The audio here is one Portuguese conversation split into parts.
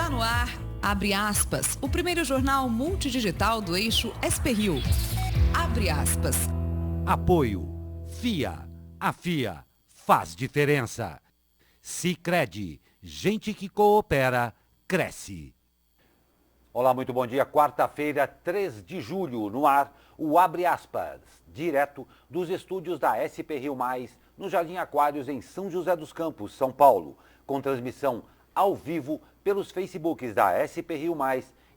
Está no ar, abre aspas, o primeiro jornal multidigital do eixo SP-Rio. Abre aspas. Apoio. FIA. A FIA faz diferença. Sicredi. Gente que coopera, cresce. Olá, muito bom dia. Quarta-feira, 3 de julho, no ar, o Abre Aspas, direto dos estúdios da SP-Rio+, no Jardim Aquários, em São José dos Campos, São Paulo, com transmissão ao vivo pelos Facebooks da SP-Rio+,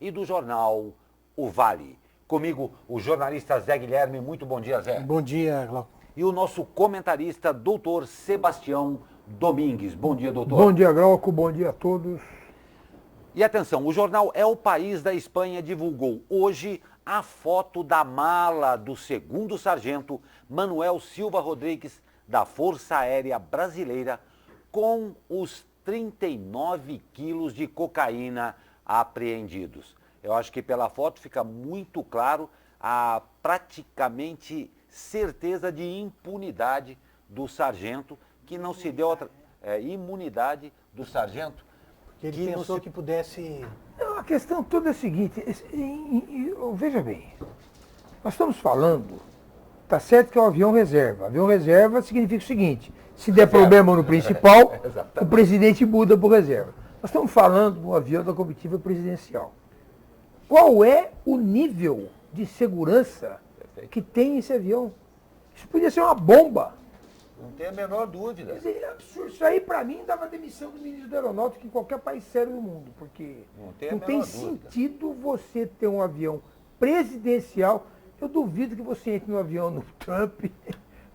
e do jornal O Vale. Comigo, o jornalista Zé Guilherme. Muito bom dia, Zé. Bom dia, Glauco. E o nosso comentarista, doutor Sebastião Domingues. Bom dia, doutor. Bom dia, Glauco. Bom dia a todos. E atenção, o jornal É o País da Espanha divulgou hoje a foto da mala do segundo sargento Manuel Silva Rodrigues, da Força Aérea Brasileira, com os 39 quilos de cocaína apreendidos. Eu acho que pela foto fica muito claro a praticamente certeza de impunidade do sargento, que não se deu outra... imunidade do sargento. Ele pensou que pudesse... Não, a questão toda é a seguinte, veja bem, nós estamos falando, tá certo que é um avião reserva. Avião reserva significa o seguinte, se der problema no principal, o presidente muda para o reserva. Nós estamos falando do avião da comitiva presidencial. Qual é o nível de segurança que tem esse avião? Isso podia ser uma bomba. Não tem a menor dúvida. É absurdo. Isso aí, para mim, dava demissão do ministro da Aeronáutica em qualquer país sério do mundo, porque não tem sentido você ter um avião presidencial. Eu duvido que você entre no avião no Trump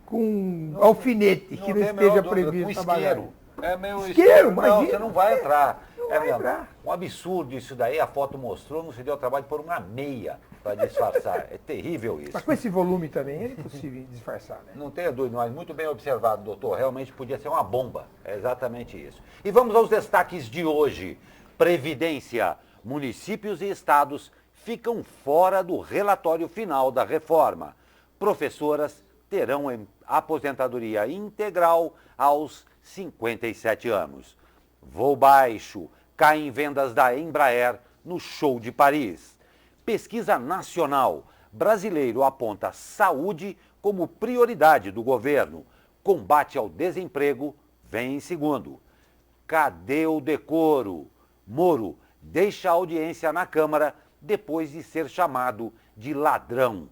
com alfinete, que não esteja previsto na bagagem. É meio isqueiro, imagina. Não, você não vai entrar. Não vai entrar. Um absurdo isso daí, a foto mostrou, não se deu trabalho de pôr uma meia para disfarçar. É terrível isso. Mas com esse volume também é impossível disfarçar, né? Não tenha dúvida, mas muito bem observado, doutor. Realmente podia ser uma bomba. É exatamente isso. E vamos aos destaques de hoje. Previdência. Municípios e estados ficam fora do relatório final da reforma. Professoras terão aposentadoria integral aos 57 anos. Voo baixo. Cai em vendas da Embraer no show de Paris. Pesquisa nacional. Brasileiro aponta saúde como prioridade do governo. Combate ao desemprego vem em segundo. Cadê o decoro? Moro deixa a audiência na Câmara depois de ser chamado de ladrão.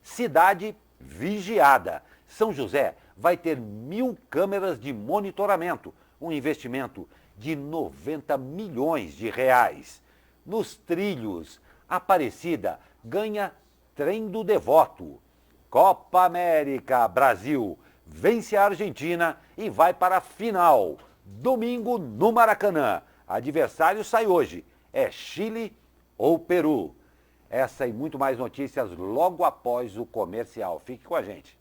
Cidade vigiada. São José vai ter 1.000 câmeras de monitoramento. Um investimento de 90 milhões de reais. Nos trilhos, Aparecida ganha trem do devoto. Copa América, Brasil vence a Argentina e vai para a final. Domingo no Maracanã. Adversário sai hoje. É Chile ou Peru. Essa e muito mais notícias logo após o comercial. Fique com a gente.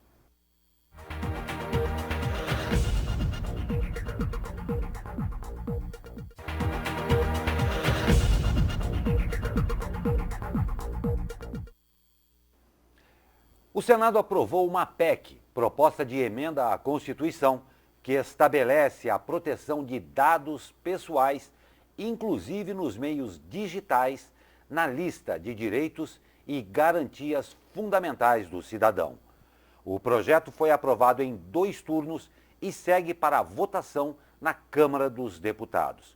O Senado aprovou uma PEC, proposta de emenda à Constituição, que estabelece a proteção de dados pessoais, inclusive nos meios digitais, na lista de direitos e garantias fundamentais do cidadão. O projeto foi aprovado em 2 turnos e segue para a votação na Câmara dos Deputados.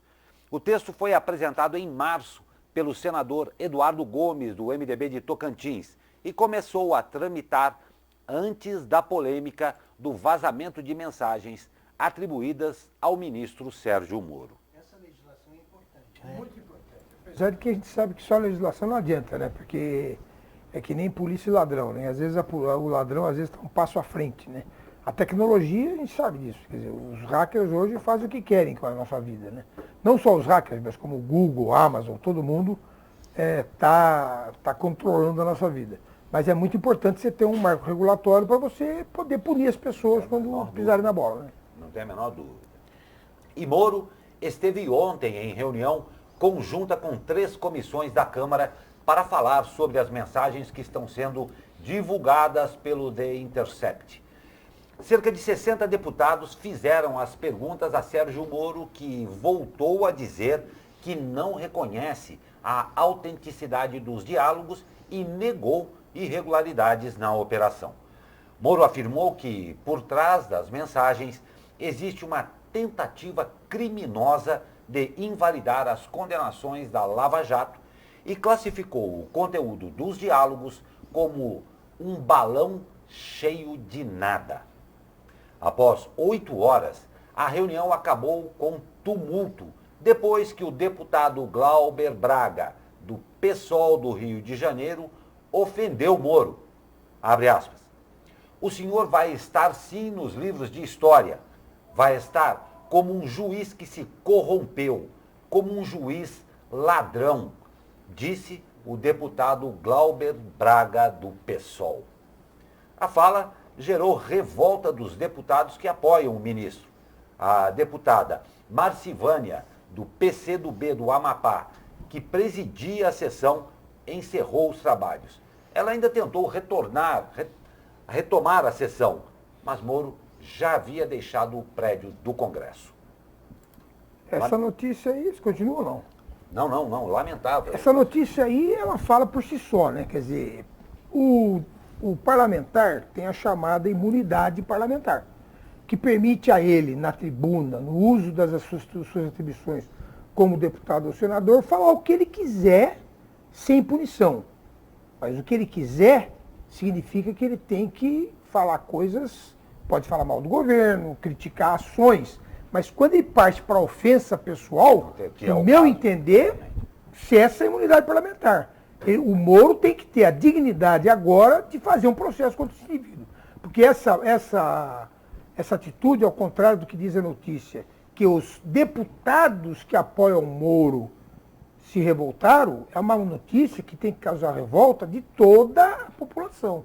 O texto foi apresentado em março pelo senador Eduardo Gomes, do MDB de Tocantins, e começou a tramitar antes da polêmica do vazamento de mensagens atribuídas ao ministro Sérgio Moro. Essa legislação é importante, né? Muito importante. Apesar de que a gente sabe que só a legislação não adianta, né? Porque é que nem polícia e ladrão, né? Às vezes o ladrão às vezes está um passo à frente, né? A tecnologia, a gente sabe disso. Quer dizer, os hackers hoje fazem o que querem com a nossa vida, né? Não só os hackers, mas como o Google, Amazon, todo mundo tá controlando a nossa vida. Mas é muito importante você ter um marco regulatório para você poder punir as pessoas quando pisarem na bola, né? Não tem a menor dúvida. E Moro esteve ontem em reunião conjunta com 3 comissões da Câmara para falar sobre as mensagens que estão sendo divulgadas pelo The Intercept. Cerca de 60 deputados fizeram as perguntas a Sérgio Moro, que voltou a dizer que não reconhece a autenticidade dos diálogos e negou irregularidades na operação. Moro afirmou que, por trás das mensagens, existe uma tentativa criminosa de invalidar as condenações da Lava Jato e classificou o conteúdo dos diálogos como um balão cheio de nada. Após 8 horas, a reunião acabou com tumulto, depois que o deputado Glauber Braga, do PSOL do Rio de Janeiro, ofendeu Moro. Abre aspas. O senhor vai estar sim nos livros de história. Vai estar como um juiz que se corrompeu, como um juiz ladrão, disse o deputado Glauber Braga do PSOL. A fala gerou revolta dos deputados que apoiam o ministro. A deputada Marcivânia, do PCdoB do Amapá, que presidia a sessão, encerrou os trabalhos. Ela ainda tentou retomar a sessão, mas Moro já havia deixado o prédio do Congresso. Essa notícia aí, isso continua ou não? Não, lamentável. Essa notícia aí, ela fala por si só, né? Quer dizer, o parlamentar tem a chamada imunidade parlamentar, que permite a ele, na tribuna, no uso das suas atribuições como deputado ou senador, falar o que ele quiser sem punição. Mas o que ele quiser significa que ele tem que falar coisas, pode falar mal do governo, criticar ações, mas quando ele parte para a ofensa pessoal, no meu entender, cessa a imunidade parlamentar. O Moro tem que ter a dignidade agora de fazer um processo contra esse indivíduo. Porque essa atitude, ao contrário do que diz a notícia, que os deputados que apoiam o Moro se revoltaram, é uma notícia que tem que causar revolta de toda a população.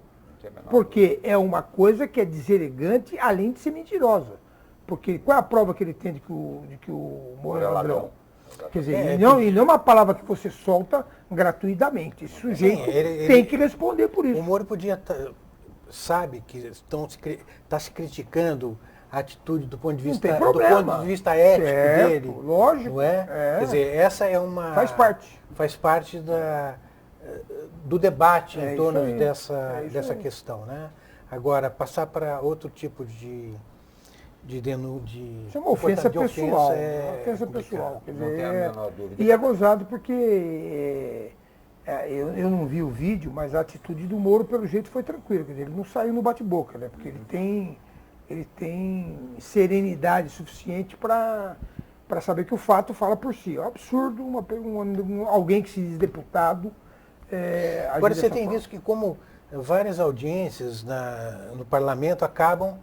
Porque é uma coisa que é deselegante, além de ser mentirosa. Porque qual é a prova que ele tem de que o Moro é ladrão? Quer dizer, e não uma palavra que você solta gratuitamente. Esse sujeito tem que responder por isso. O Moro sabe que está se criticando a atitude do ponto de vista ético certo, dele. Lógico. Não é? Quer dizer, essa é uma... Faz parte do debate em torno dessa questão. Né? Agora, passar para outro tipo de isso é uma ofensa pessoal. Ofensa pessoal. Quer dizer, não tem a menor dúvida. E é gozado porque eu não vi o vídeo, mas a atitude do Moro, pelo jeito, foi tranquila. Quer dizer, ele não saiu no bate-boca, né? Porque ele tem serenidade suficiente para saber que o fato fala por si. É um absurdo alguém que se diz deputado. Agora, você tem visto que como várias audiências no parlamento acabam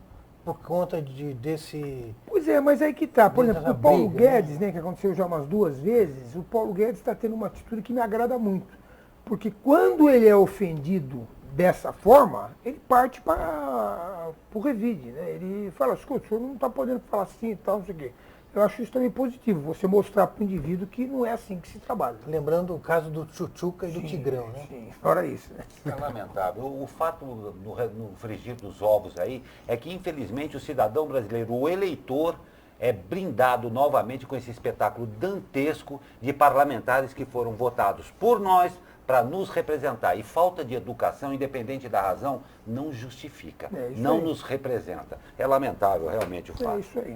por conta desse... Pois é, mas aí que tá. Por exemplo, o Paulo Guedes, né, que aconteceu já umas 2 vezes, o Paulo Guedes está tendo uma atitude que me agrada muito. Porque quando ele é ofendido dessa forma, ele parte para o revide, né? Ele fala, escuta, o senhor não está podendo falar assim e tal, não sei o quê. Eu acho isso também positivo, você mostrar para o indivíduo que não é assim que se trabalha. Lembrando o caso do Tchutchuca e do Tigrão, né? Sim, fora isso. Né? É lamentável. O fato no frigir dos ovos aí é que, infelizmente, o cidadão brasileiro, o eleitor, é brindado novamente com esse espetáculo dantesco de parlamentares que foram votados por nós para nos representar. E falta de educação, independente da razão, não justifica, não nos representa. É lamentável realmente o fato. É isso aí.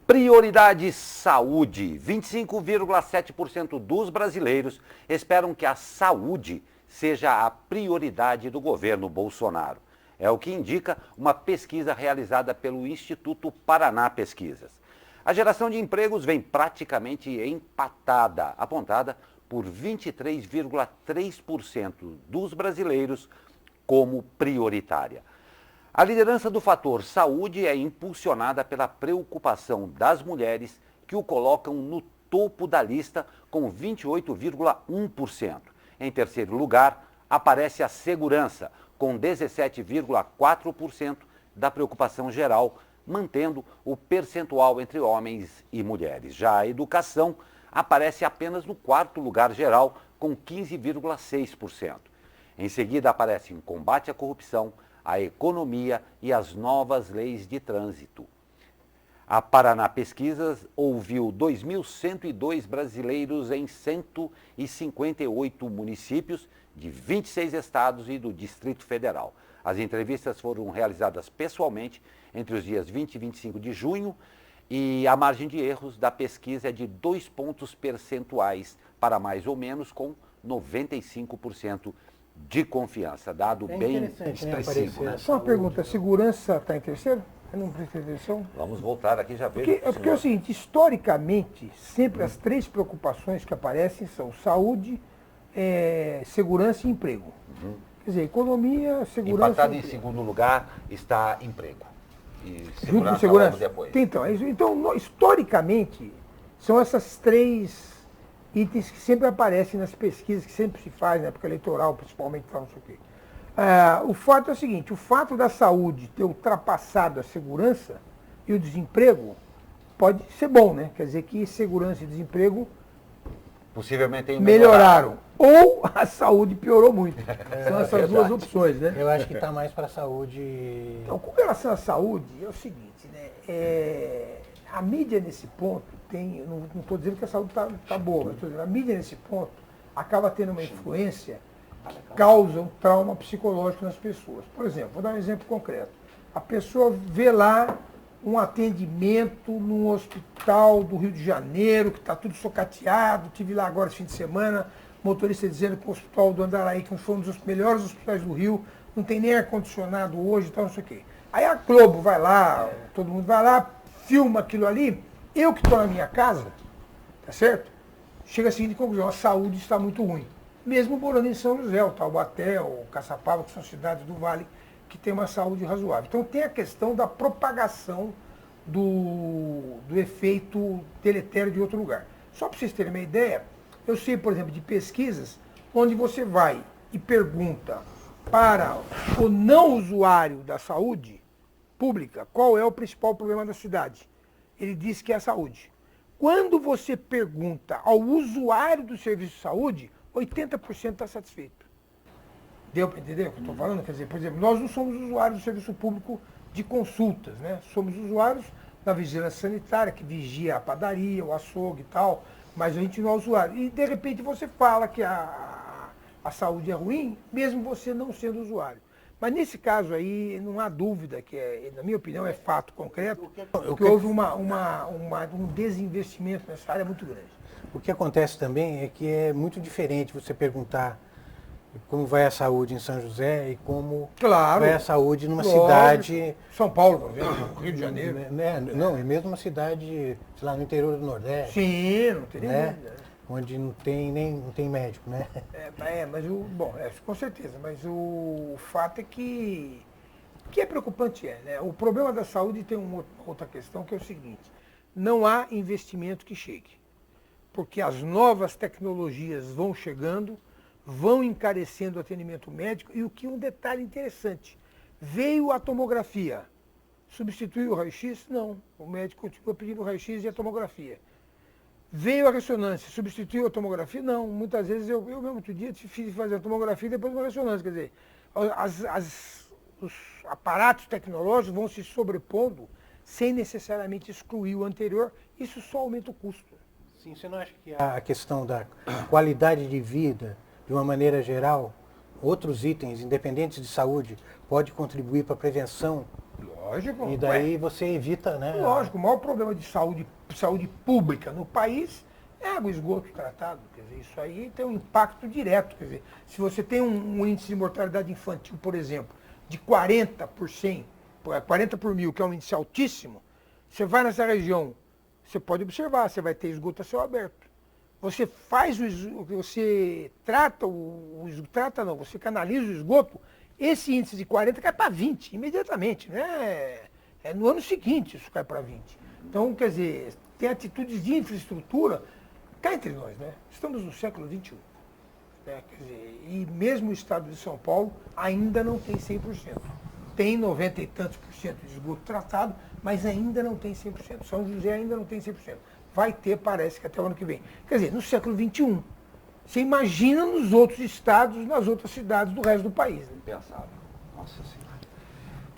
Prioridade saúde. 25,7% dos brasileiros esperam que a saúde seja a prioridade do governo Bolsonaro. É o que indica uma pesquisa realizada pelo Instituto Paraná Pesquisas. A geração de empregos vem praticamente empatada, apontada por 23,3% dos brasileiros como prioritária. A liderança do fator saúde é impulsionada pela preocupação das mulheres, que o colocam no topo da lista com 28,1%. Em terceiro lugar, aparece a segurança, com 17,4% da preocupação geral, mantendo o percentual entre homens e mulheres. Já a educação aparece apenas no quarto lugar geral, com 15,6%. Em seguida, aparecem o combate à corrupção, a economia e as novas leis de trânsito. A Paraná Pesquisas ouviu 2.102 brasileiros em 158 municípios de 26 estados e do Distrito Federal. As entrevistas foram realizadas pessoalmente entre os dias 20 e 25 de junho e a margem de erros da pesquisa é de 2 pontos percentuais para mais ou menos, com 95% de confiança, dado bem expressivo. Né? Só uma pergunta, segurança está em terceiro? Eu não prestei atenção. Vamos voltar aqui, já vejo. Porque é o seguinte, historicamente, sempre as 3 preocupações que aparecem são saúde, segurança e emprego. Quer dizer, economia, segurança... Empatado em segundo lugar está emprego. E junto com segurança? Depois. Então, historicamente, são essas 3 itens que sempre aparecem nas pesquisas, que sempre se faz, na época eleitoral, principalmente, não sei o quê. O fato é o seguinte, o fato da saúde ter ultrapassado a segurança e o desemprego pode ser bom, né? Quer dizer que segurança e desemprego possivelmente melhoraram. Ou a saúde piorou muito. São essas duas opções, né? Eu acho que está mais para a saúde. Então, com relação à saúde, é o seguinte, né? A mídia nesse ponto tem, não estou dizendo que a saúde está boa, mas estou dizendo, a mídia nesse ponto acaba tendo uma influência, causa um trauma psicológico nas pessoas. Por exemplo, vou dar um exemplo concreto. A pessoa vê lá um atendimento num hospital do Rio de Janeiro, que está tudo socateado, tive lá agora esse fim de semana, motorista dizendo que o hospital do Andaraí, que foi um dos melhores hospitais do Rio, não tem nem ar-condicionado hoje, então não sei o quê. Aí a Globo vai lá, todo mundo vai lá, filma aquilo ali, eu que estou na minha casa, tá certo? Chega a seguinte conclusão, a saúde está muito ruim. Mesmo morando em São José, o Taubaté, o Caçapava, que são cidades do Vale, que tem uma saúde razoável. Então tem a questão da propagação do efeito deletério de outro lugar. Só para vocês terem uma ideia, eu sei, por exemplo, de pesquisas onde você vai e pergunta para o não usuário da saúde pública qual é o principal problema da cidade. Ele diz que é a saúde. Quando você pergunta ao usuário do serviço de saúde, 80% está satisfeito. Deu para entender o que eu estou falando? Quer dizer, por exemplo, nós não somos usuários do serviço público de consultas, né? Somos usuários da vigilância sanitária, que vigia a padaria, o açougue e tal, mas a gente não é usuário. E, de repente, você fala que a saúde é ruim, mesmo você não sendo usuário. Mas, nesse caso aí, não há dúvida que, na minha opinião, é fato concreto, que houve um desinvestimento nessa área muito grande. O que acontece também é que é muito diferente você perguntar como vai a saúde em São José e como vai a saúde numa cidade... São Paulo, por exemplo, Rio de Janeiro. Não, é mesmo uma cidade, sei lá, no interior do Nordeste. Sim, não tem né? Onde não tem médico, né? Mas com certeza, mas o fato é que é preocupante, né? O problema da saúde tem uma outra questão, que é o seguinte, não há investimento que chegue, porque as novas tecnologias vão chegando, vão encarecendo o atendimento médico, e um detalhe interessante, veio a tomografia, substituiu o raio-x? Não, o médico continua pedindo o raio-x e a tomografia. Veio a ressonância, substituiu a tomografia? Não, muitas vezes eu mesmo outro dia fiz fazer a tomografia e depois uma ressonância, quer dizer, os aparatos tecnológicos vão se sobrepondo sem necessariamente excluir o anterior, isso só aumenta o custo. Sim, você não acha que a questão da qualidade de vida, de uma maneira geral, outros itens independentes de saúde, pode contribuir para a prevenção? Lógico. E daí você evita, né? Lógico, o maior problema de saúde pública no país é água e esgoto tratado. Quer dizer, isso aí tem um impacto direto. Quer dizer, se você tem um índice de mortalidade infantil, por exemplo, de 40 por 100, 40 por mil, que é um índice altíssimo, você vai nessa região, você pode observar, você vai ter esgoto a céu aberto. Você você você canaliza o esgoto, esse índice de 40 cai para 20, imediatamente, né? No ano seguinte isso cai para 20. Então, quer dizer, tem atitudes de infraestrutura, cá entre nós, né? Estamos no século XXI. Né? Quer dizer, e mesmo o estado de São Paulo ainda não tem 100%. Tem 90 e tantos por cento de esgoto tratado, mas ainda não tem 100%. São José ainda não tem 100%. Vai ter, parece que até o ano que vem. Quer dizer, no século XXI. Você imagina nos outros estados, nas outras cidades do resto do país. Né? Impensável. Nossa Senhora.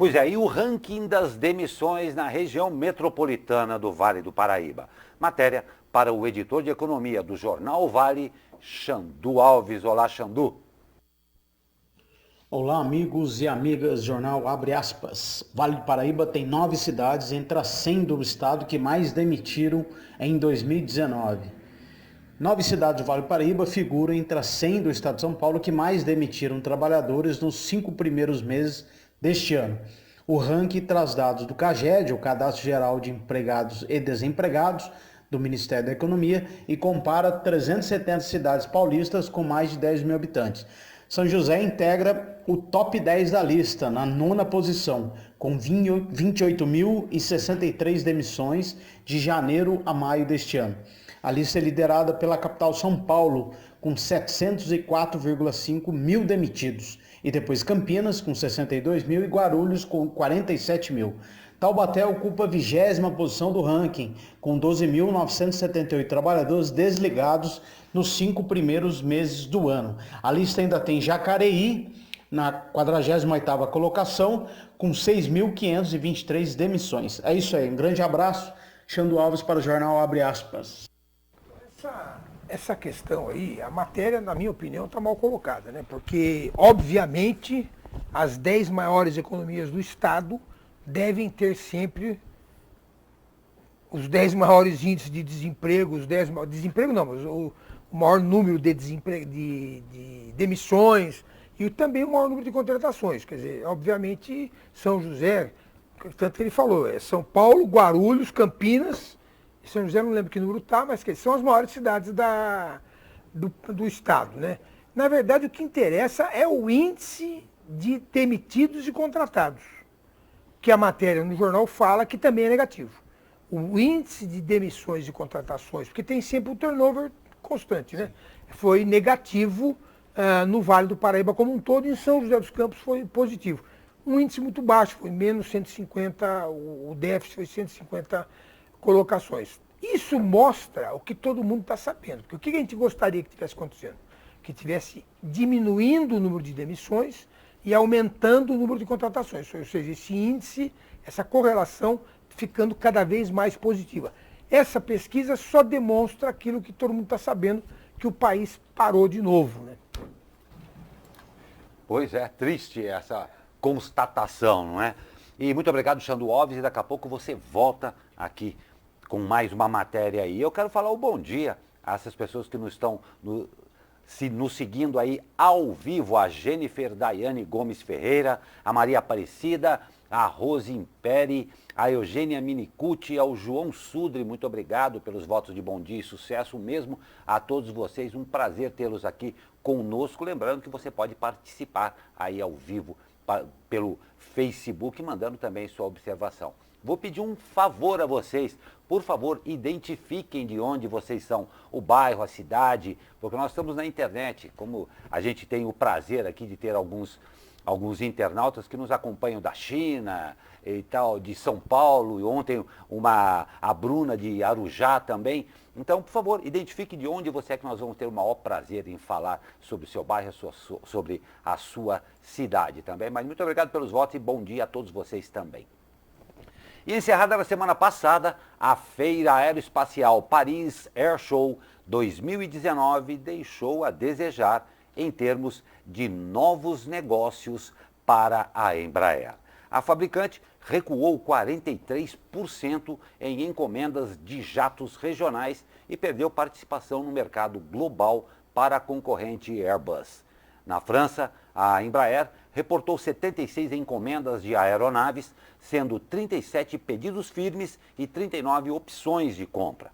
Pois é, e o ranking das demissões na região metropolitana do Vale do Paraíba. Matéria para o editor de economia do Jornal Vale, Xandu Alves. Olá, Xandu. Olá, amigos e amigas, jornal abre aspas. Vale do Paraíba tem 9 cidades entre as 100 do estado que mais demitiram em 2019. 9 cidades do Vale do Paraíba figuram entre as 100 do estado de São Paulo que mais demitiram trabalhadores nos 5 primeiros meses deste ano. O ranking traz dados do CAGED, o Cadastro Geral de Empregados e Desempregados, do Ministério da Economia, e compara 370 cidades paulistas com mais de 10 mil habitantes. São José integra o top 10 da lista, na 9ª posição, com 28.063 demissões de janeiro a maio deste ano. A lista é liderada pela capital São Paulo, com 704,5 mil demitidos, e depois Campinas, com 62 mil, e Guarulhos, com 47 mil. Taubaté ocupa a 20ª posição do ranking, com 12.978 trabalhadores desligados nos 5 primeiros meses do ano. A lista ainda tem Jacareí, na 48ª colocação, com 6.523 demissões. É isso aí, um grande abraço. Xandu Alves para o Jornal Abre Aspas. Essa questão aí, a matéria, na minha opinião, está mal colocada, né? Porque, obviamente, as 10 maiores economias do Estado devem ter sempre os 10 maiores índices de desemprego, mas o maior número de demissões e também o maior número de contratações. Quer dizer, obviamente, São José, tanto que ele falou, São Paulo, Guarulhos, Campinas, São José não lembro que número está, mas que são as maiores cidades do estado, né? Na verdade, o que interessa é o índice de demitidos e contratados, que a matéria no jornal fala que também é negativo. O índice de demissões e contratações, porque tem sempre um turnover constante, né? Foi negativo no Vale do Paraíba como um todo, e em São José dos Campos foi positivo. Um índice muito baixo, foi menos 150, o déficit foi 150 colocações. Isso mostra o que todo mundo está sabendo. Porque o que a gente gostaria que tivesse acontecendo? Que tivesse diminuindo o número de demissões e aumentando o número de contratações. Ou seja, esse índice, essa correlação ficando cada vez mais positiva. Essa pesquisa só demonstra aquilo que todo mundo está sabendo, que o país parou de novo, né? Pois é, triste essa constatação, não é? E muito obrigado, Xandu Alves, e daqui a pouco você volta aqui com mais uma matéria aí. Eu quero falar o bom dia a essas pessoas que nos estão nos seguindo aí ao vivo, a Jennifer Daiane Gomes Ferreira, a Maria Aparecida, a Rose Imperi, a Eugênia Minicucci, ao João Sudre, muito obrigado pelos votos de bom dia e sucesso mesmo a todos vocês, um prazer tê-los aqui conosco, lembrando que você pode participar aí ao vivo pelo Facebook, mandando também sua observação. Vou pedir um favor a vocês, por favor, identifiquem de onde vocês são, o bairro, a cidade, porque nós estamos na internet, como a gente tem o prazer aqui de ter alguns internautas que nos acompanham da China e tal, de São Paulo, e ontem a Bruna de Arujá também. Então, por favor, identifique de onde você é, que nós vamos ter o maior prazer em falar sobre o seu bairro, sobre a sua cidade também. Mas muito obrigado pelos votos e bom dia a todos vocês também. E encerrada na semana passada, a Feira Aeroespacial Paris Air Show 2019 deixou a desejar em termos de novos negócios para a Embraer. A fabricante recuou 43% em encomendas de jatos regionais e perdeu participação no mercado global para a concorrente Airbus. Na França, a Embraer reportou 76 encomendas de aeronaves, sendo 37 pedidos firmes e 39 opções de compra.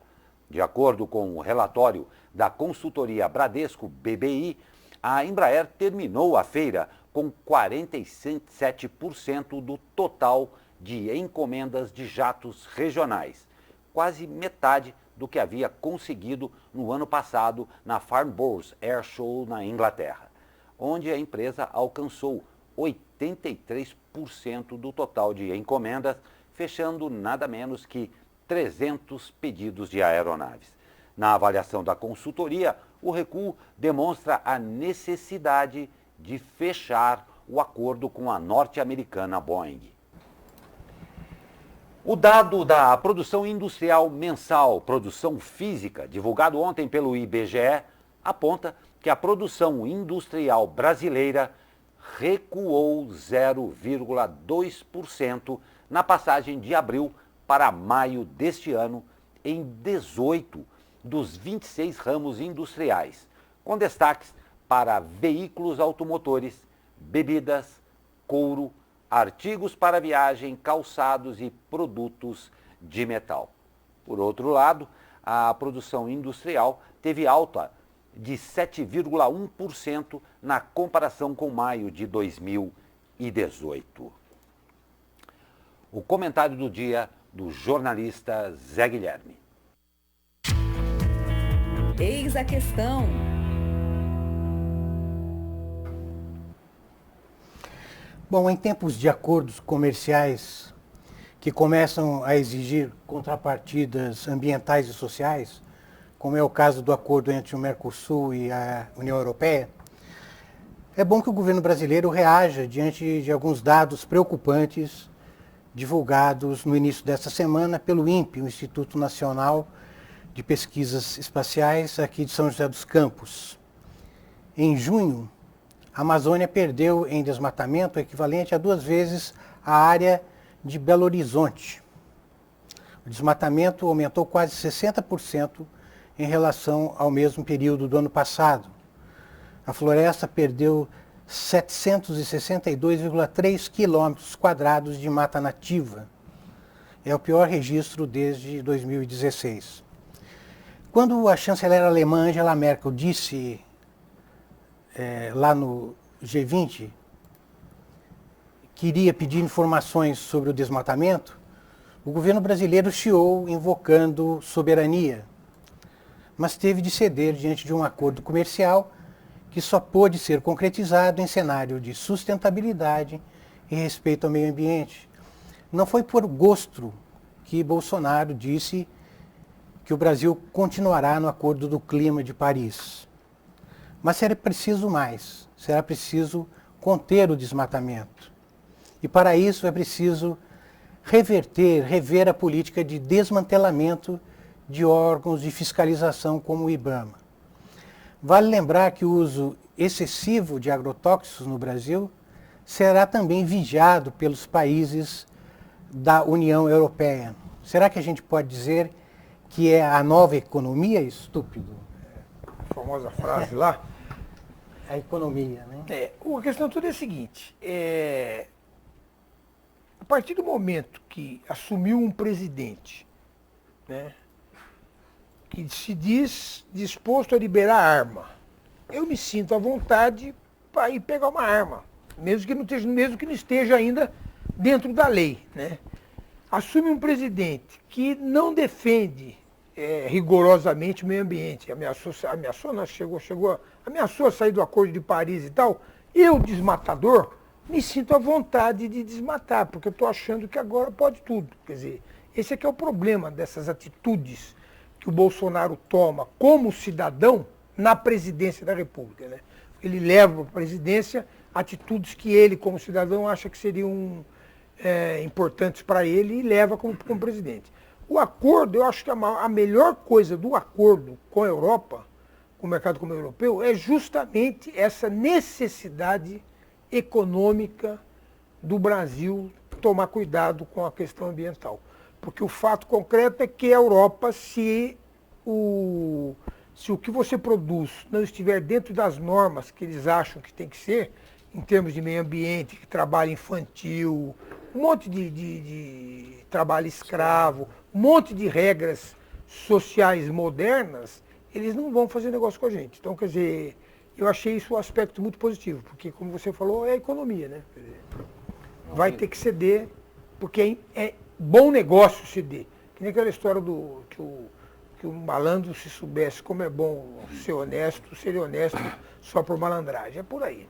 De acordo com o relatório da consultoria Bradesco BBI, a Embraer terminou a feira com 47% do total de encomendas de jatos regionais, quase metade do que havia conseguido no ano passado na Farnborough Air Show na Inglaterra, onde a empresa alcançou 83% do total de encomendas, fechando nada menos que 300 pedidos de aeronaves. Na avaliação da consultoria, o recuo demonstra a necessidade de fechar o acordo com a norte-americana Boeing. O dado da produção industrial mensal, produção física, divulgado ontem pelo IBGE, aponta que a produção industrial brasileira recuou 0,2% na passagem de abril para maio deste ano em 18 dos 26 ramos industriais, com destaques para veículos automotores, bebidas, couro, artigos para viagem, calçados e produtos de metal. Por outro lado, a produção industrial teve alta de 7,1% na comparação com maio de 2018. O comentário do dia do jornalista Zé Guilherme. Eis a questão. Bom, em tempos de acordos comerciais que começam a exigir contrapartidas ambientais e sociais, como é o caso do acordo entre o Mercosul e a União Europeia, é bom que o governo brasileiro reaja diante de alguns dados preocupantes divulgados no início desta semana pelo INPE, o Instituto Nacional de Pesquisas Espaciais, aqui de São José dos Campos. Em junho, a Amazônia perdeu em desmatamento o equivalente a 2 vezes a área de Belo Horizonte. O desmatamento aumentou quase 60% em relação ao mesmo período do ano passado. A floresta perdeu 762,3 quilômetros quadrados de mata nativa. É o pior registro desde 2016. Quando a chanceler alemã Angela Merkel disse lá no G20 que iria pedir informações sobre o desmatamento, o governo brasileiro chiou invocando soberania, mas teve de ceder diante de um acordo comercial que só pôde ser concretizado em cenário de sustentabilidade e respeito ao meio ambiente. Não foi por gosto que Bolsonaro disse que o Brasil continuará no Acordo do Clima de Paris. Mas será preciso mais, será preciso conter o desmatamento. E para isso é preciso rever a política de desmantelamento de órgãos de fiscalização como o IBAMA. Vale lembrar que o uso excessivo de agrotóxicos no Brasil será também vigiado pelos países da União Europeia. Será que a gente pode dizer que é a nova economia, estúpido? A famosa frase lá. A economia, né? A questão toda é a seguinte, a partir do momento que assumiu um presidente, né, que se diz disposto a liberar arma, eu me sinto à vontade para ir pegar uma arma, mesmo que não esteja ainda dentro da lei, né? Assume um presidente que não defende rigorosamente o meio ambiente, ameaçou a sair do Acordo de Paris e tal, eu, desmatador, me sinto à vontade de desmatar, porque eu estou achando que agora pode tudo. Quer dizer, esse é que é o problema dessas atitudes que o Bolsonaro toma como cidadão na presidência da República, né? Ele leva para a presidência atitudes que ele, como cidadão, acha que seriam importantes para ele e leva como presidente. O acordo, eu acho que a melhor coisa do acordo com a Europa, com o mercado comum europeu, é justamente essa necessidade econômica do Brasil tomar cuidado com a questão ambiental. Porque o fato concreto é que a Europa, se o que você produz não estiver dentro das normas que eles acham que tem que ser, em termos de meio ambiente, trabalho infantil, um monte de trabalho escravo, um monte de regras sociais modernas, eles não vão fazer negócio com a gente. Então, quer dizer, eu achei isso um aspecto muito positivo, porque, como você falou, é a economia, né? Quer dizer, vai ter que ceder, porque é bom negócio ceder. Que nem aquela história que o malandro, se soubesse como é bom ser honesto, seria honesto só por malandragem. É por aí.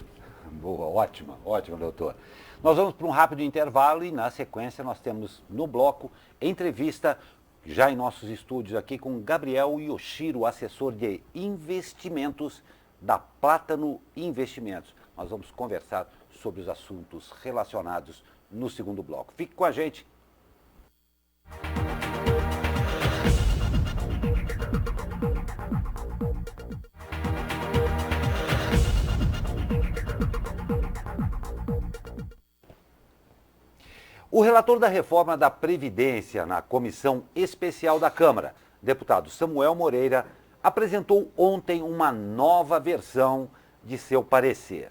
Boa, ótima, doutor. Nós vamos para um rápido intervalo e, na sequência, nós temos no bloco entrevista, já em nossos estúdios aqui, com Gabriel Yoshiro, assessor de investimentos da Plátano Investimentos. Nós vamos conversar sobre os assuntos relacionados no segundo bloco. Fique com a gente. O relator da reforma da Previdência na Comissão Especial da Câmara, deputado Samuel Moreira, apresentou ontem uma nova versão de seu parecer.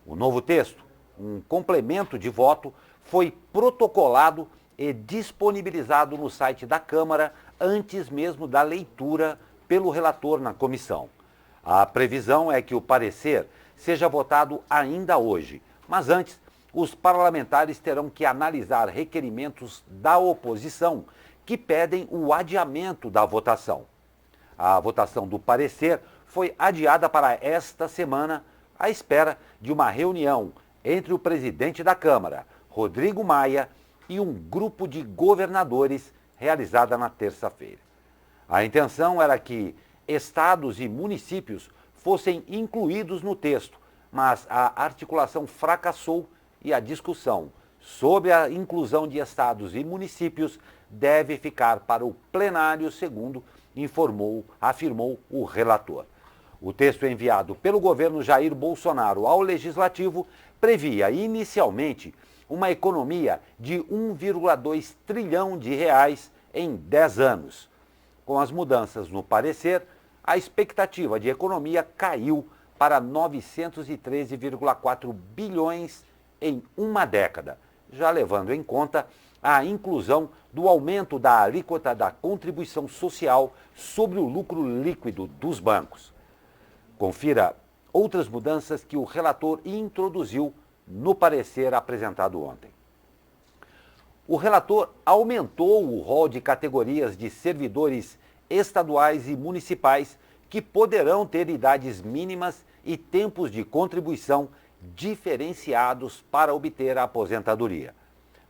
O novo texto, um complemento de voto, foi protocolado e disponibilizado no site da Câmara antes mesmo da leitura pelo relator na comissão. A previsão é que o parecer seja votado ainda hoje, mas antes, os parlamentares terão que analisar requerimentos da oposição que pedem o adiamento da votação. A votação do parecer foi adiada para esta semana, à espera de uma reunião entre o presidente da Câmara, Rodrigo Maia, e um grupo de governadores realizada na terça-feira. A intenção era que estados e municípios fossem incluídos no texto, mas a articulação fracassou e a discussão sobre a inclusão de estados e municípios deve ficar para o plenário, segundo afirmou o relator. O texto enviado pelo governo Jair Bolsonaro ao Legislativo previa inicialmente uma economia de 1,2 trilhão de reais em 10 anos. Com as mudanças no parecer, a expectativa de economia caiu para 913,4 bilhões em uma década, já levando em conta a inclusão do aumento da alíquota da contribuição social sobre o lucro líquido dos bancos. Confira outras mudanças que o relator introduziu no parecer apresentado ontem. O relator aumentou o rol de categorias de servidores estaduais e municipais que poderão ter idades mínimas e tempos de contribuição diferenciados para obter a aposentadoria.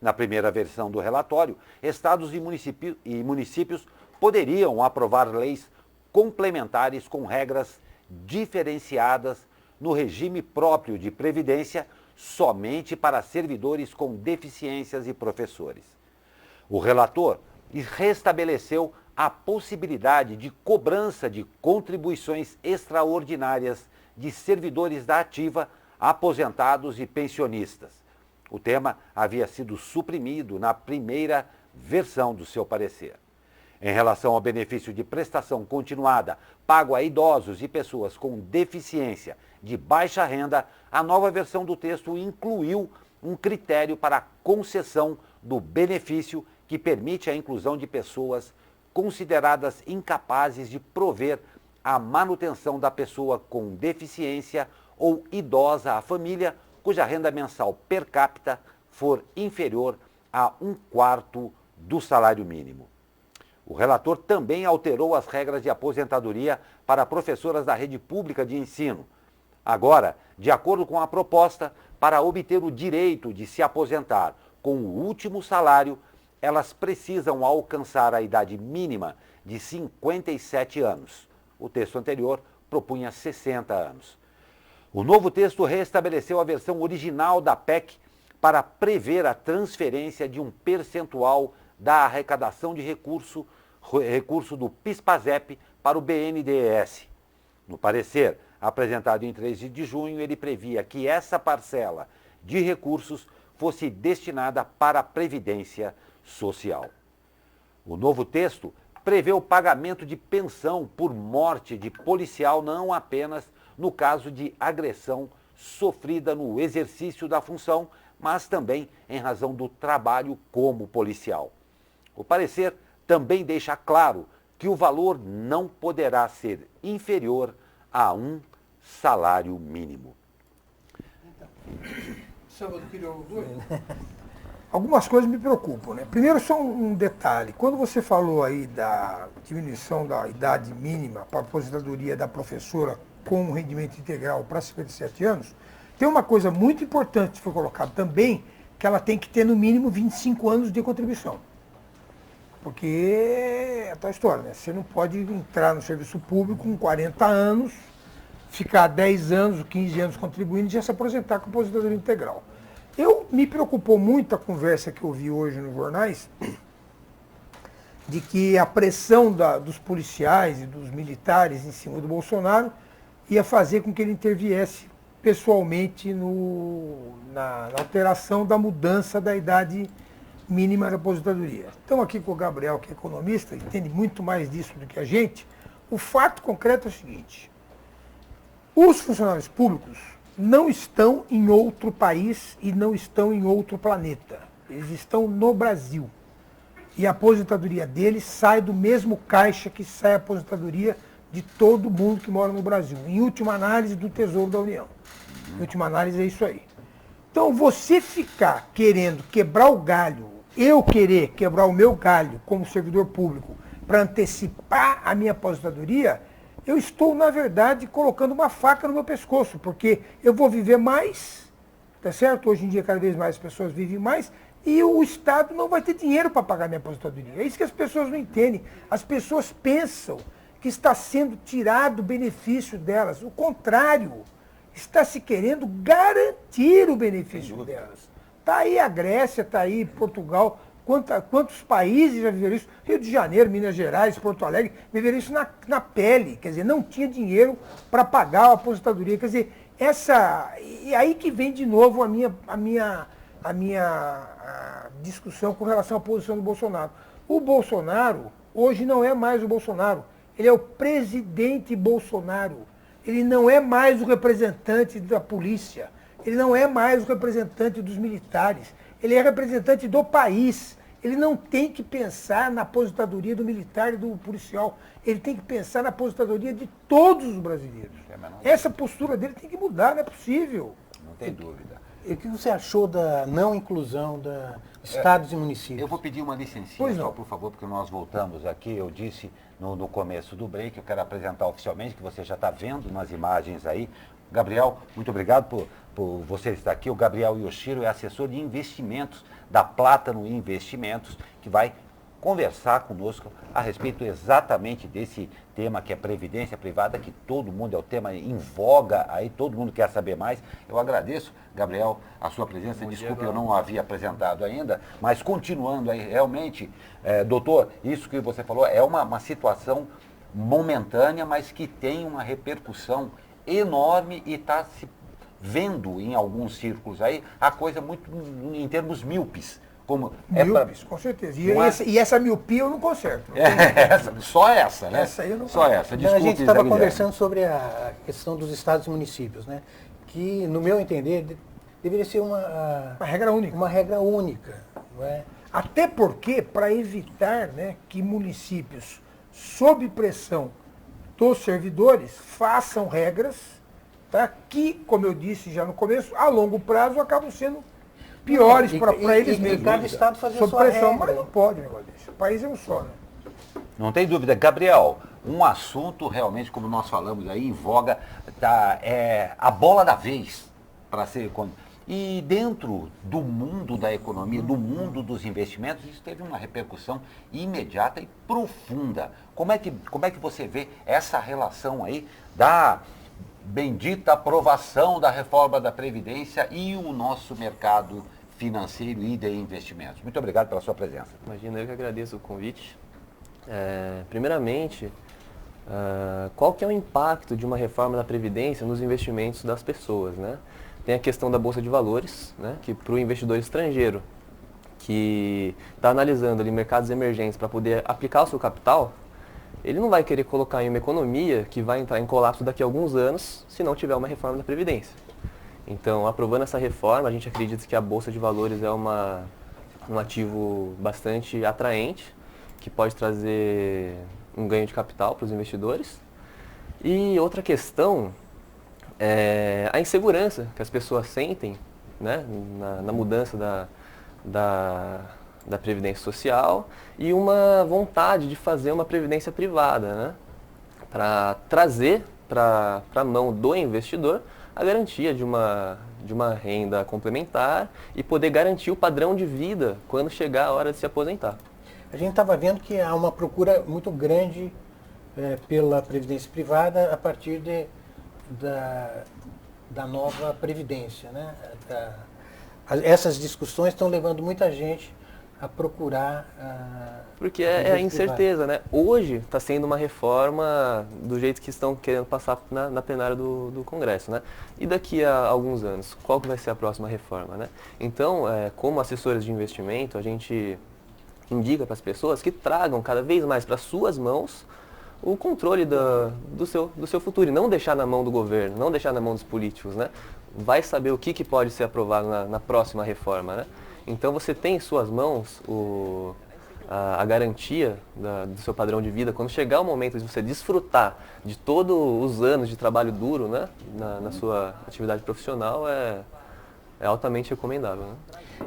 Na primeira versão do relatório, estados e municípios poderiam aprovar leis complementares com regras diferenciadas no regime próprio de previdência somente para servidores com deficiências e professores. O relator restabeleceu a possibilidade de cobrança de contribuições extraordinárias de servidores da ativa, aposentados e pensionistas. O tema havia sido suprimido na primeira versão do seu parecer. Em relação ao benefício de prestação continuada pago a idosos e pessoas com deficiência de baixa renda, a nova versão do texto incluiu um critério para a concessão do benefício que permite a inclusão de pessoas consideradas incapazes de prover a manutenção da pessoa com deficiência ou idosa à família cuja renda mensal per capita for inferior a 1/4 do salário mínimo. O relator também alterou as regras de aposentadoria para professoras da rede pública de ensino. Agora, de acordo com a proposta, para obter o direito de se aposentar com o último salário, elas precisam alcançar a idade mínima de 57 anos. O texto anterior propunha 60 anos. O novo texto restabeleceu a versão original da PEC para prever a transferência de um percentual da arrecadação de recurso do PIS/PASEP para o BNDES. No parecer, apresentado em 13 de junho, ele previa que essa parcela de recursos fosse destinada para a Previdência Social. O novo texto prevê o pagamento de pensão por morte de policial não apenas no caso de agressão sofrida no exercício da função, mas também em razão do trabalho como policial. O parecer também deixa claro que o valor não poderá ser inferior a um salário mínimo. Algumas coisas me preocupam, né? Primeiro, só um detalhe. Quando você falou aí da diminuição da idade mínima para a aposentadoria da professora com um rendimento integral para 57 anos, tem uma coisa muito importante que foi colocada também, que ela tem que ter no mínimo 25 anos de contribuição. Porque é tal história, né? Você não pode entrar no serviço público com 40 anos, ficar 10 anos, 15 anos contribuindo e já se aposentar com aposentadoria integral. Me preocupou muito a conversa que eu vi hoje nos jornais, de que a pressão dos policiais e dos militares em cima do Bolsonaro ia fazer com que ele interviesse pessoalmente na alteração da mudança da idade mínima da aposentadoria. Estamos aqui com o Gabriel, que é economista, entende muito mais disso do que a gente. O fato concreto é o seguinte: os funcionários públicos não estão em outro país e não estão em outro planeta. Eles estão no Brasil. E a aposentadoria deles sai do mesmo caixa que sai a aposentadoria de todo mundo que mora no Brasil. Em última análise, do Tesouro da União. Em última análise, é isso aí. Então, você ficar querendo quebrar o galho, eu querer quebrar o meu galho como servidor público para antecipar a minha aposentadoria, eu estou, na verdade, colocando uma faca no meu pescoço, porque eu vou viver mais, tá certo? Hoje em dia, cada vez mais as pessoas vivem mais, e o Estado não vai ter dinheiro para pagar minha aposentadoria. É isso que as pessoas não entendem. As pessoas pensam que está sendo tirado o benefício delas. O contrário, está se querendo garantir o benefício delas. Está aí a Grécia, está aí Portugal. Quantos países já viveram isso? Rio de Janeiro, Minas Gerais, Porto Alegre, viveram isso na pele. Quer dizer, não tinha dinheiro para pagar a aposentadoria. Quer dizer, e aí que vem de novo a minha discussão com relação à posição do Bolsonaro. O Bolsonaro hoje não é mais o Bolsonaro. Ele é o presidente Bolsonaro. Ele não é mais o representante da polícia. Ele não é mais o representante dos militares. Ele é representante do país. Ele não tem que pensar na aposentadoria do militar e do policial. Ele tem que pensar na aposentadoria de todos os brasileiros. Essa postura dele tem que mudar, não é possível. Não tem dúvida. E o que você achou da não inclusão da estados e municípios? Eu vou pedir uma licencinha, só, por favor, porque nós voltamos aqui. Eu disse no começo do break, eu quero apresentar oficialmente, que você já está vendo nas imagens aí. Gabriel, muito obrigado por você estar aqui. O Gabriel Yoshiro é assessor de investimentos da Plátano Investimentos, que vai conversar conosco a respeito exatamente desse tema que é previdência privada, que todo mundo é o tema em voga, aí todo mundo quer saber mais. Eu agradeço, Gabriel, a sua presença. Desculpe, eu não havia apresentado ainda, mas continuando aí, realmente, doutor, isso que você falou é uma situação momentânea, mas que tem uma repercussão enorme e está se vendo em alguns círculos aí a coisa muito em termos míopes. Míopes, com certeza. E essa miopia eu não conserto. Só essa, né? Essa aí eu não Só essa. Desculpe, a gente estava conversando sobre a questão dos estados e municípios, né? Que, no meu entender, deveria ser uma regra única. Uma regra única. Não é? Até porque, para evitar, né, que municípios, sob pressão dos servidores, façam regras, tá, que, como eu disse já no começo, a longo prazo acabam sendo piores para eles mesmos. Cada estado fazer sob sua pressão, regra. mas não pode um negócio desse. O país é um só, né? Não tem dúvida. Gabriel, um assunto realmente, como nós falamos aí, em voga, é a bola da vez para ser... E dentro do mundo da economia, do mundo dos investimentos, isso teve uma repercussão imediata e profunda. Como é que você vê essa relação aí da bendita aprovação da reforma da Previdência e o nosso mercado financeiro e de investimentos? Muito obrigado pela sua presença. Imagina, eu que agradeço o convite. Primeiramente, qual que é o impacto de uma reforma da Previdência nos investimentos das pessoas, né? Tem a questão da Bolsa de Valores, né, que para o investidor estrangeiro que está analisando ali mercados emergentes para poder aplicar o seu capital, ele não vai querer colocar em uma economia que vai entrar em colapso daqui a alguns anos se não tiver uma reforma da Previdência. Então, aprovando essa reforma, a gente acredita que a Bolsa de Valores é um ativo bastante atraente, que pode trazer um ganho de capital para os investidores. E outra questão é a insegurança que as pessoas sentem, né, na mudança da Previdência Social e uma vontade de fazer uma Previdência privada, né, para trazer para a mão do investidor a garantia de uma renda complementar e poder garantir o padrão de vida quando chegar a hora de se aposentar. A gente estava vendo que há uma procura muito grande pela Previdência privada a partir da nova Previdência, né? Essas discussões estão levando muita gente a procurar Porque é a incerteza, né? Hoje está sendo uma reforma do jeito que estão querendo passar na plenária do Congresso, né? E daqui a alguns anos, qual que vai ser a próxima reforma, né? Então, como assessores de investimento, a gente indica para as pessoas que tragam cada vez mais para suas mãos o controle do seu futuro e não deixar na mão do governo, não deixar na mão dos políticos, né? Vai saber o que pode ser aprovado na próxima reforma, né? Então você tem em suas mãos a garantia do seu padrão de vida. Quando chegar o momento de você desfrutar de todos os anos de trabalho duro, né, na sua atividade profissional, é altamente recomendável, né?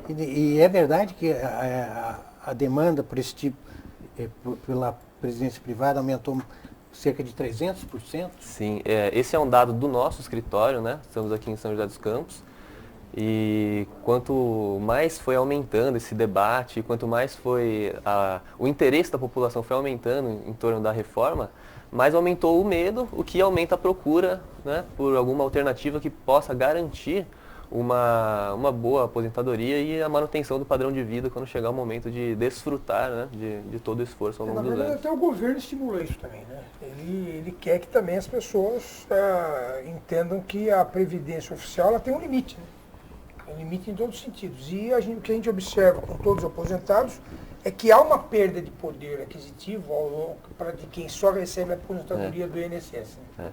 E é verdade que a demanda por esse tipo, pela previdência privada aumentou cerca de 300%? Sim, esse é um dado do nosso escritório, né? Estamos aqui em São José dos Campos. E quanto mais foi aumentando esse debate, quanto mais foi o interesse da população foi aumentando em torno da reforma, mais aumentou o medo, o que aumenta a procura, né, por alguma alternativa que possa garantir uma boa aposentadoria e a manutenção do padrão de vida quando chegar o momento de desfrutar, né, de todo o esforço ao longo dos anos. Até o governo estimula isso também, né? Ele quer que também as pessoas entendam que a previdência oficial ela tem um limite, né? Um limite em todos os sentidos. E o que a gente observa com todos os aposentados é que há uma perda de poder aquisitivo de quem só recebe a aposentadoria do INSS. Né?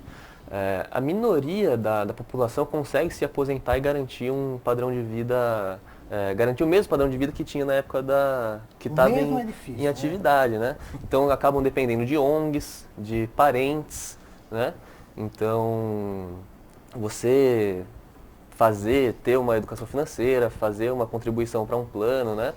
A minoria da população consegue se aposentar e garantir um padrão de vida, garantir o mesmo padrão de vida que tinha na época que estava em atividade, né? Então acabam dependendo de ONGs, de parentes, né? Então você ter uma educação financeira, fazer uma contribuição para um plano, né?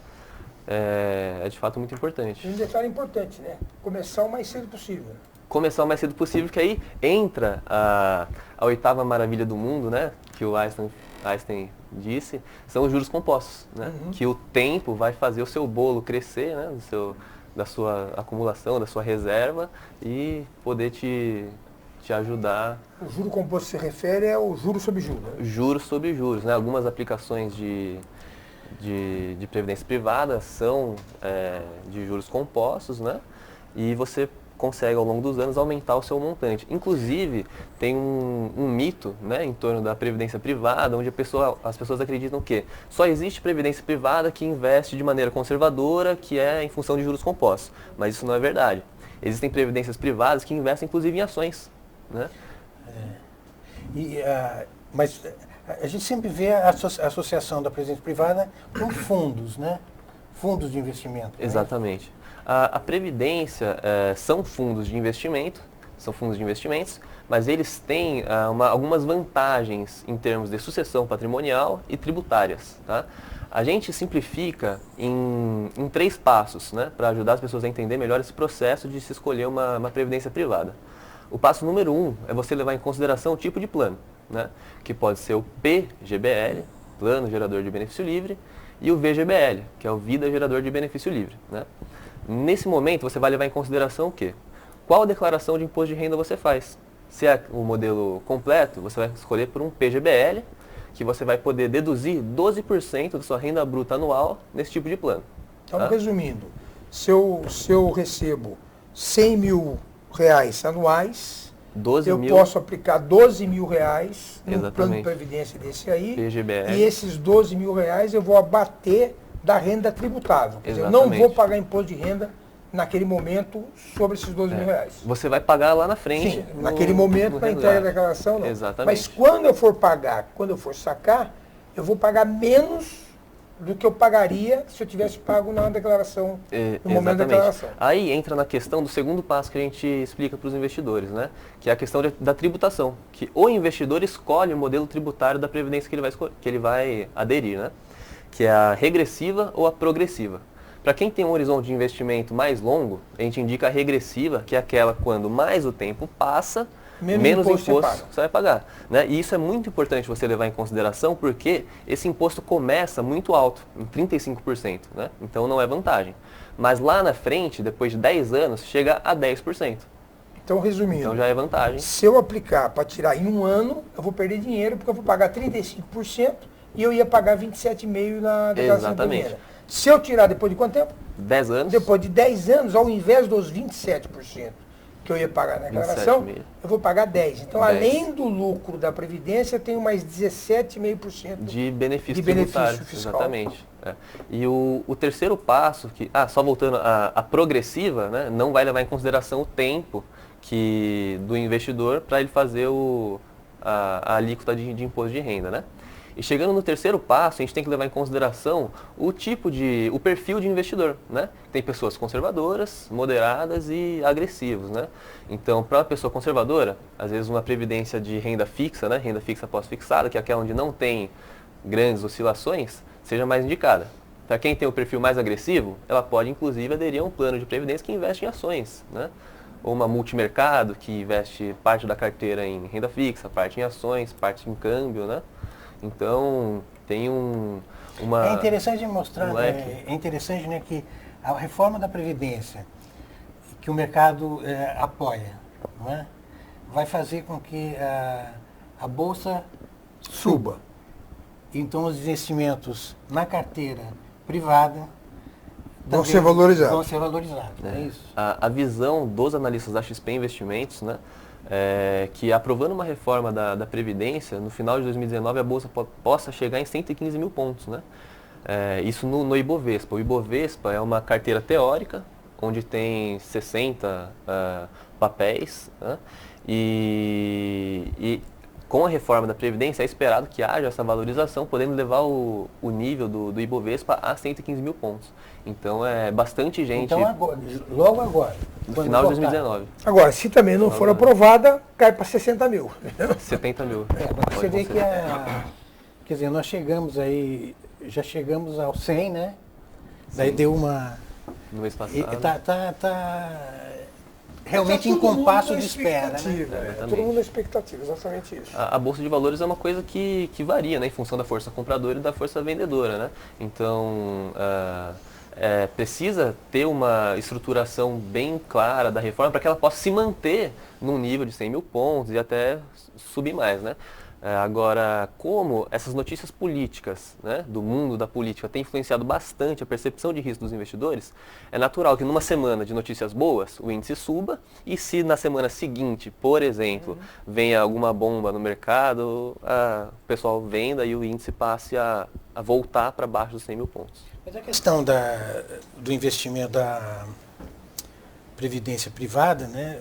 É de fato muito importante. E um detalhe importante, né? Começar o mais cedo possível. Começar o mais cedo possível, que aí entra a oitava maravilha do mundo, né? Que o Einstein disse, são os juros compostos, né? Uhum. Que o tempo vai fazer o seu bolo crescer, né? Da sua acumulação, da sua reserva e poder te ajudar. O juro composto se refere ao juro sobre juros. Né? Juros sobre juros, né? Algumas aplicações de previdência privada são de juros compostos, né? E você consegue ao longo dos anos aumentar o seu montante. Inclusive, tem um mito, né, em torno da previdência privada, onde as pessoas acreditam que só existe previdência privada que investe de maneira conservadora, que é em função de juros compostos. Mas isso não é verdade. Existem previdências privadas que investem inclusive em ações. Né? Mas a gente sempre vê a associação da previdência privada com fundos, né? Fundos de investimento. Exatamente. A previdência são fundos de investimentos, mas eles têm algumas vantagens em termos de sucessão patrimonial e tributárias. Tá? A gente simplifica em 3 passos, né, para ajudar as pessoas a entender melhor esse processo de se escolher uma previdência privada. O passo número 1 é você levar em consideração o tipo de plano, né? Que pode ser o PGBL, Plano Gerador de Benefício Livre, e o VGBL, que é o Vida Gerador de Benefício Livre. Né? Nesse momento, você vai levar em consideração o quê? Qual declaração de imposto de renda você faz? Se é o modelo completo, você vai escolher por um PGBL, que você vai poder deduzir 12% da sua renda bruta anual nesse tipo de plano. Então, tá? Resumindo, se eu recebo 100 mil reais anuais, posso aplicar 12 mil reais no plano de previdência desse aí, PGBL. E esses 12 mil reais eu vou abater da renda tributável. Quer dizer, eu não vou pagar imposto de renda naquele momento sobre esses 12 mil reais. Você vai pagar lá na frente. Sim, naquele momento, na entrega da declaração, não. Exatamente. Mas quando eu for pagar, quando eu for sacar, eu vou pagar menos do que eu pagaria se eu tivesse pago na declaração, no momento da declaração. Aí entra na questão do segundo passo que a gente explica para os investidores, né? Que é a questão da tributação, que o investidor escolhe o modelo tributário da previdência que ele vai aderir, né? Que é a regressiva ou a progressiva. Para quem tem um horizonte de investimento mais longo, a gente indica a regressiva, que é aquela quando mais o tempo passa, menos imposto você vai pagar. Né? E isso é muito importante você levar em consideração, porque esse imposto começa muito alto, em 35%. Né? Então não é vantagem. Mas lá na frente, depois de 10 anos, chega a 10%. Então, resumindo, então já é vantagem. Se eu aplicar para tirar em um ano, eu vou perder dinheiro, porque eu vou pagar 35% e eu ia pagar 27,5% na declaração de renda. Se eu tirar depois de quanto tempo? 10 anos. Depois de 10 anos, ao invés dos 27% que eu ia pagar na declaração, 27,5%. eu vou pagar 10%. Então, 10%. além do lucro da Previdência, eu tenho mais 17,5% de benefício de tributário. benefício fiscal. Exatamente. É. E o terceiro passo, só voltando, a progressiva, né, não vai levar em consideração o tempo do investidor para ele fazer a alíquota de imposto de renda, né? E chegando no terceiro passo, a gente tem que levar em consideração o perfil de investidor, né? Tem pessoas conservadoras, moderadas e agressivos, né? Então, para uma pessoa conservadora, às vezes uma previdência de renda fixa, né? Renda fixa pós-fixada, que é aquela onde não tem grandes oscilações, seja mais indicada. Para quem tem o perfil mais agressivo, ela pode inclusive aderir a um plano de previdência que investe em ações, né? Ou uma multimercado que investe parte da carteira em renda fixa, parte em ações, parte em câmbio, né? Então, tem uma... É interessante mostrar, leque. é interessante, né, que a reforma da Previdência, que o mercado apoia, não é? Vai fazer com que a Bolsa suba. Então, os investimentos na carteira privada vão ser valorizados. Vão ser valorizados, é isso. A visão dos analistas da XP Investimentos, né, que aprovando uma reforma da Previdência, no final de 2019 a Bolsa possa chegar em 115 mil pontos, né? Isso no Ibovespa. O Ibovespa é uma carteira teórica, onde tem 60 papéis, né? E com a reforma da Previdência é esperado que haja essa valorização, podendo levar o nível do Ibovespa a 115 mil pontos. Então é bastante gente. Então logo agora. No final de 2019. Agora, se também não for aprovada, cai para 60 mil. 70 mil. Você vê que quer dizer, nós já chegamos ao 100, né? Sim. Daí deu uma... No mês passado. Tá realmente em compasso de espera, né? Todo mundo na expectativa, exatamente isso. A Bolsa de Valores é uma coisa que varia, né, em função da força compradora e da força vendedora, né? Então, precisa ter uma estruturação bem clara da reforma para que ela possa se manter num nível de 100 mil pontos e até subir mais, né? Agora, como essas notícias políticas, né, do mundo da política têm influenciado bastante a percepção de risco dos investidores, é natural que numa semana de notícias boas o índice suba e se na semana seguinte, por exemplo, venha alguma bomba no mercado, o pessoal venda e o índice passe a voltar para baixo dos 100 mil pontos. Mas a questão do investimento da previdência privada, né?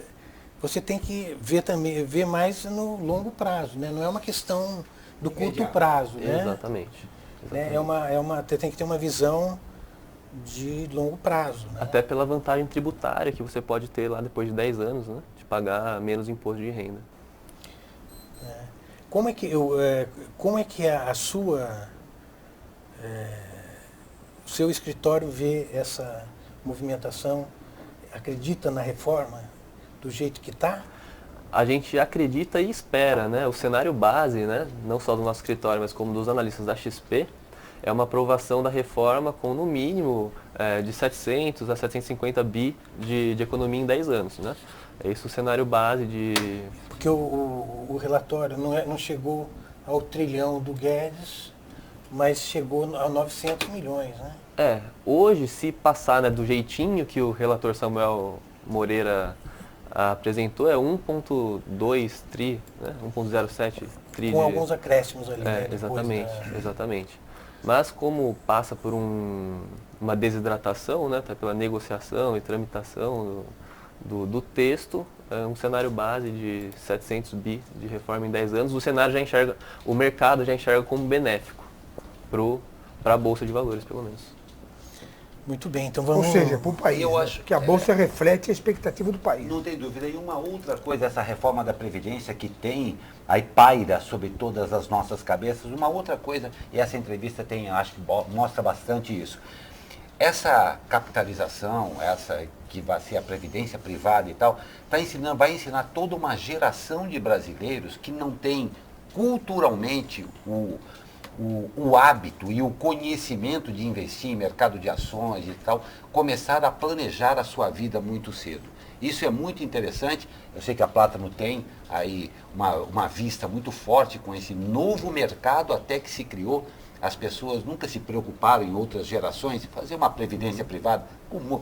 Você tem que ver mais no longo prazo, né? Não é uma questão do curto prazo, né? Exatamente. Você tem que ter uma visão de longo prazo, né? Até pela vantagem tributária que você pode ter lá depois de 10 anos, né? De pagar menos imposto de renda. Como é que a sua o seu escritório vê essa movimentação? Acredita na reforma do jeito que está? A gente acredita e espera, né? O cenário base, né? Não só do nosso escritório, mas como dos analistas da XP, é uma aprovação da reforma com no mínimo de 700 a 750 bi de economia em 10 anos, né? É isso o cenário base de... Porque o relatório não chegou ao trilhão do Guedes, mas chegou a 900 milhões, né? Hoje, se passar, né, do jeitinho que o relator Samuel Moreira apresentou, é 1,2 tri, né? 1,07 tri. Com alguns acréscimos ali, né? Exatamente. Mas como passa por uma desidratação, né, pela negociação e tramitação do texto, um cenário base de 700 bi de reforma em 10 anos, o mercado já enxerga como benéfico para a Bolsa de Valores, pelo menos. Muito bem, então vamos... Ou seja, para o país, Eu acho que a Bolsa reflete a expectativa do país. Não tem dúvida. E uma outra coisa, essa reforma da Previdência que aí paira sobre todas as nossas cabeças, uma outra coisa, e essa entrevista acho que mostra bastante isso. Essa capitalização, essa que vai ser a Previdência privada e tal, vai ensinar toda uma geração de brasileiros que não tem culturalmente o hábito e o conhecimento de investir em mercado de ações e tal, começar a planejar a sua vida muito cedo. Isso é muito interessante. Eu sei que a Plátano tem aí uma vista muito forte com esse novo mercado até que se criou as pessoas nunca se preocuparam em outras gerações em fazer uma previdência privada,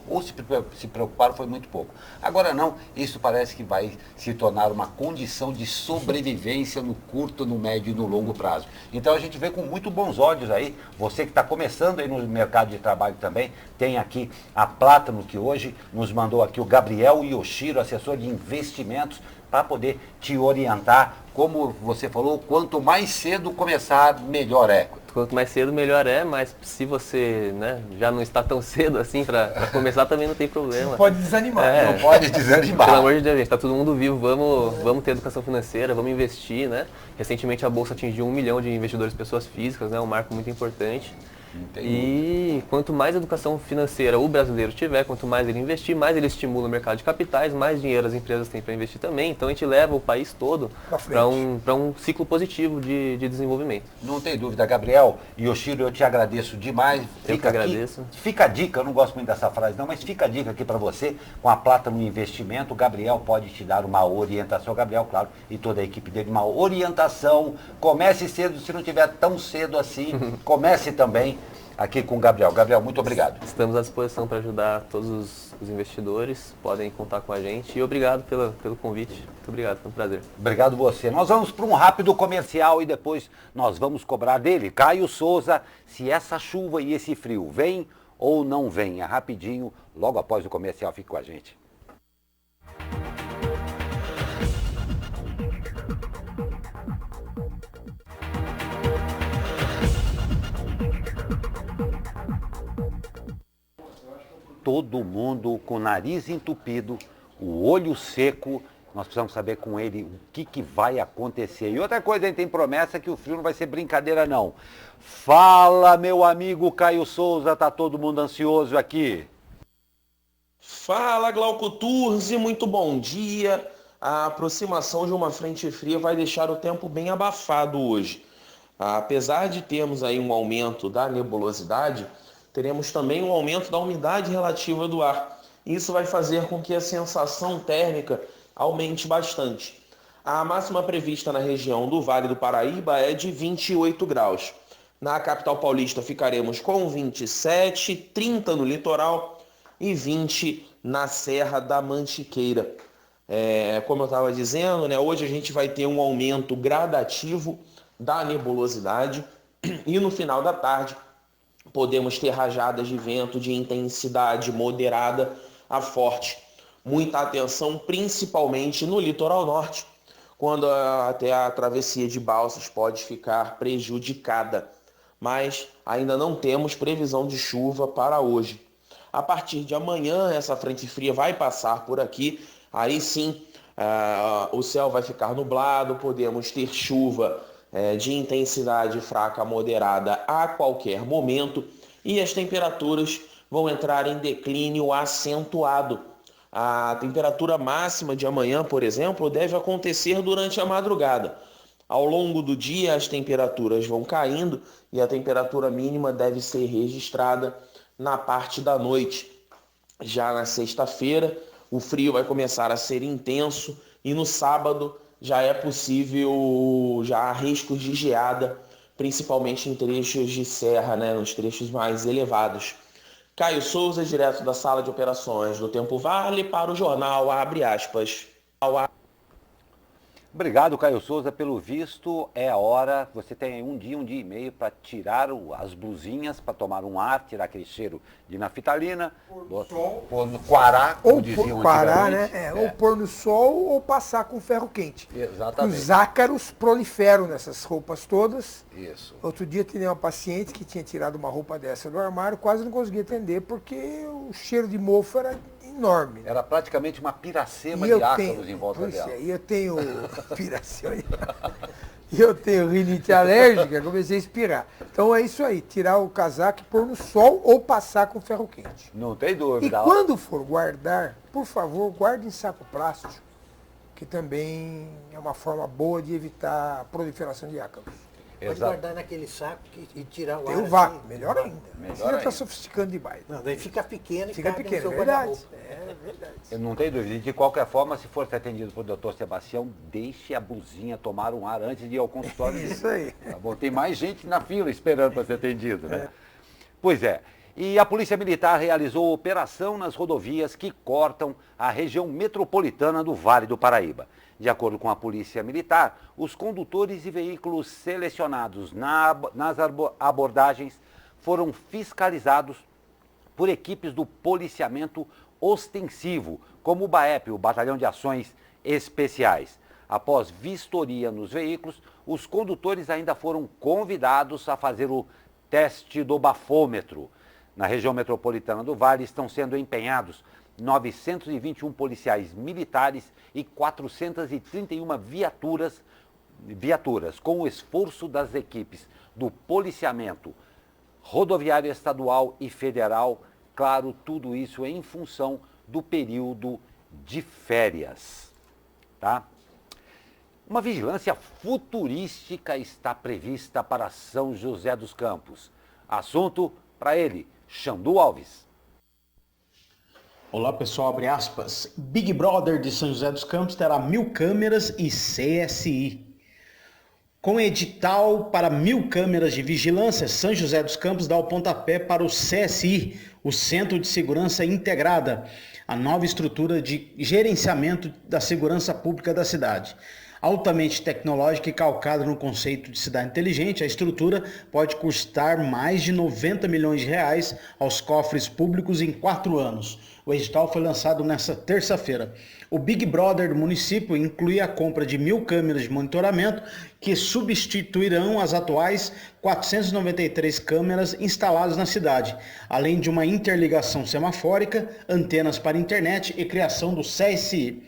ou se preocuparam foi muito pouco. Agora não, isso parece que vai se tornar uma condição de sobrevivência no curto, no médio e no longo prazo. Então a gente vê com muito bons olhos aí, você que está começando aí no mercado de trabalho também, tem aqui a Plátano, que hoje nos mandou aqui o Gabriel Yoshiro, assessor de investimentos, para poder te orientar. Como você falou, quanto mais cedo começar, melhor é. Quanto mais cedo, melhor é, mas se você, né, já não está tão cedo assim para começar, também não tem problema. Não pode desanimar. Não pode desanimar. Pelo amor de Deus, gente, está todo mundo vivo, vamos ter educação financeira, vamos investir, né? Recentemente a Bolsa atingiu 1 milhão de investidores, pessoas físicas, né? Um marco muito importante. E quanto mais educação financeira o brasileiro tiver, quanto mais ele investir, mais ele estimula o mercado de capitais, mais dinheiro as empresas têm para investir também. Então a gente leva o país todo para um ciclo positivo de desenvolvimento. Não tem dúvida, Gabriel. Yoshiro, eu te agradeço demais. Eu que agradeço. Fica a dica, eu não gosto muito dessa frase não, mas fica a dica aqui para você, com a Plátano Investimento, o Gabriel pode te dar uma orientação, o Gabriel, claro, e toda a equipe dele, uma orientação. Comece cedo, se não tiver tão cedo assim, comece também aqui com o Gabriel. Gabriel, muito obrigado. Estamos à disposição para ajudar todos os investidores, podem contar com a gente e obrigado pelo convite. Muito obrigado, foi um prazer. Obrigado você. Nós vamos para um rápido comercial e depois nós vamos cobrar dele, Caio Souza, se essa chuva e esse frio vem ou não vem. É rapidinho, logo após o comercial, fique com a gente. Todo mundo com o nariz entupido, o olho seco, nós precisamos saber com ele o que vai acontecer. E outra coisa, ele tem promessa que o frio não vai ser brincadeira não. Fala, meu amigo Caio Souza, tá todo mundo ansioso aqui. Fala, Glauco Turzi, muito bom dia. A aproximação de uma frente fria vai deixar o tempo bem abafado hoje. Apesar de termos aí um aumento da nebulosidade, teremos também um aumento da umidade relativa do ar. Isso vai fazer com que a sensação térmica aumente bastante. A máxima prevista na região do Vale do Paraíba é de 28 graus. Na capital paulista ficaremos com 27, 30 no litoral e 20 na Serra da Mantiqueira. Como eu estava dizendo, né, hoje a gente vai ter um aumento gradativo da nebulosidade e no final da tarde podemos ter rajadas de vento de intensidade moderada a forte. Muita atenção, principalmente no litoral norte, quando até a travessia de balsas pode ficar prejudicada. Mas ainda não temos previsão de chuva para hoje. A partir de amanhã, essa frente fria vai passar por aqui. Aí sim, o céu vai ficar nublado, podemos ter chuva de intensidade fraca a moderada a qualquer momento e as temperaturas vão entrar em declínio acentuado. A temperatura máxima de amanhã, por exemplo, deve acontecer durante a madrugada. Ao longo do dia, as temperaturas vão caindo e a temperatura mínima deve ser registrada na parte da noite. Já na sexta-feira, o frio vai começar a ser intenso e no sábado já é possível, já há riscos de geada, principalmente em trechos de serra, né, nos trechos mais elevados. Caio Souza, direto da sala de operações do Tempo Vale, para o jornal Abre Aspas. Obrigado, Caio Souza, pelo visto. É a hora, você tem um dia e meio para tirar as blusinhas, para tomar um ar, tirar aquele cheiro de naftalina, pôr no quará, como diziam quará, antigamente. Né? Ou pôr no sol ou passar com ferro quente. Exatamente. Os ácaros proliferam nessas roupas todas. Isso. Outro dia tinha uma paciente que tinha tirado uma roupa dessa do armário, quase não conseguia atender porque o cheiro de mofo era enorme. Era praticamente uma piracema de ácaros em volta dela. E eu tenho piracema e eu tenho rinite alérgica, comecei a espirrar. Então é isso aí, tirar o casaco e pôr no sol ou passar com ferro quente. Não tem dúvida. E quando for guardar, por favor, guarde em saco plástico, que também é uma forma boa de evitar a proliferação de ácaros. Pode guardar naquele saco e tirar o ar. Tem o vácuo, melhor ainda. Melhor Você já está ainda. sofisticando demais. Não, daí fica pequeno e fica cabe pequeno, no seu verdade. guarda-roupa. Eu não tenho dúvida. De qualquer forma, se for atendido por doutor Sebastião, deixe a blusinha tomar um ar antes de ir ao consultório. Isso aí. Tá bom? Tem mais gente na fila esperando para ser atendido, né? Pois é. E a Polícia Militar realizou operação nas rodovias que cortam a região metropolitana do Vale do Paraíba. De acordo com a Polícia Militar, os condutores e veículos selecionados nas abordagens foram fiscalizados por equipes do policiamento ostensivo, como o BAEP, o Batalhão de Ações Especiais. Após vistoria nos veículos, os condutores ainda foram convidados a fazer o teste do bafômetro. Na região metropolitana do Vale estão sendo empenhados 921 policiais militares e 431 viaturas, com o esforço das equipes do policiamento rodoviário estadual e federal. Claro, tudo isso em função do período de férias, tá? Uma vigilância futurística está prevista para São José dos Campos. Assunto para ele, Xandu Alves. Olá pessoal, abre aspas. Big Brother de São José dos Campos terá 1000 câmeras e CSI. Com edital para 1000 câmeras de vigilância, São José dos Campos dá o pontapé para o CSI, o Centro de Segurança Integrada, a nova estrutura de gerenciamento da segurança pública da cidade. Altamente tecnológica e calcada no conceito de cidade inteligente, a estrutura pode custar mais de 90 milhões de reais aos cofres públicos em 4 anos. O edital foi lançado nesta terça-feira. O Big Brother do município inclui a compra de 1000 câmeras de monitoramento que substituirão as atuais 493 câmeras instaladas na cidade, além de uma interligação semafórica, antenas para internet e criação do CSI.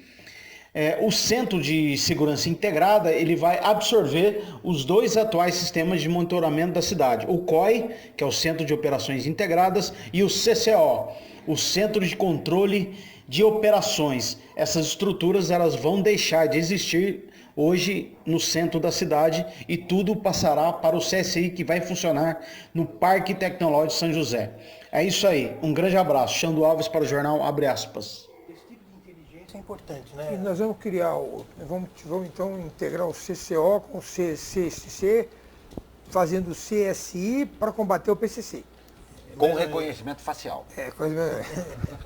O Centro de Segurança Integrada ele vai absorver os 2 atuais sistemas de monitoramento da cidade, o COI, que é o Centro de Operações Integradas, e o CCO, o Centro de Controle de Operações. Essas estruturas elas vão deixar de existir hoje no centro da cidade e tudo passará para o CSI, que vai funcionar no Parque Tecnológico São José. É isso aí, um grande abraço. Xandu Alves para o jornal Abre Aspas. Isso é importante, né? E nós vamos criar, vamos então integrar o CCO com o CSC, fazendo o CSI para combater o PCC. Com reconhecimento facial.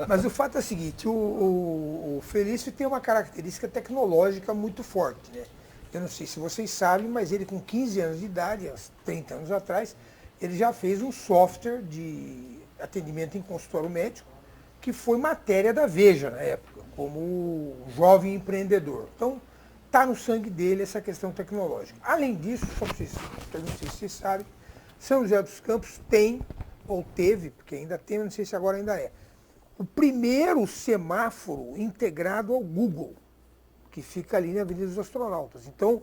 Mas o fato é o seguinte, o Felício tem uma característica tecnológica muito forte, né? Eu não sei se vocês sabem, mas ele com 15 anos de idade, há 30 anos atrás, ele já fez um software de atendimento em consultório médico, que foi matéria da Veja na época, como jovem empreendedor. Então, está no sangue dele essa questão tecnológica. Além disso, só para vocês, eu não sei se vocês sabem, São José dos Campos tem, ou teve, porque ainda tem, não sei se agora ainda é, o primeiro semáforo integrado ao Google, que fica ali na Avenida dos Astronautas. Então,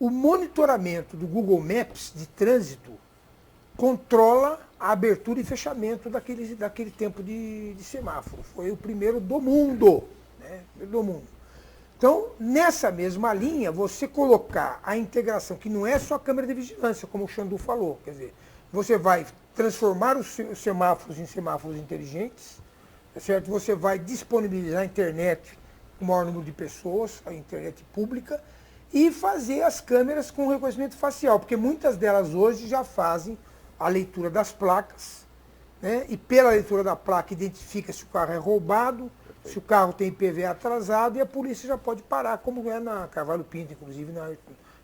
o monitoramento do Google Maps de trânsito controla a abertura e fechamento daquele tempo de semáforo. Foi o primeiro do mundo, né? Do mundo. Então, nessa mesma linha, você colocar a integração, que não é só a câmera de vigilância, como o Xandu falou, quer dizer, você vai transformar os semáforos em semáforos inteligentes, certo? Você vai disponibilizar a internet com o maior número de pessoas, a internet pública, e fazer as câmeras com reconhecimento facial, porque muitas delas hoje já fazem a leitura das placas, né? E pela leitura da placa identifica se o carro é roubado, se o carro tem IPVA atrasado, e a polícia já pode parar, como é na Carvalho Pinto, inclusive na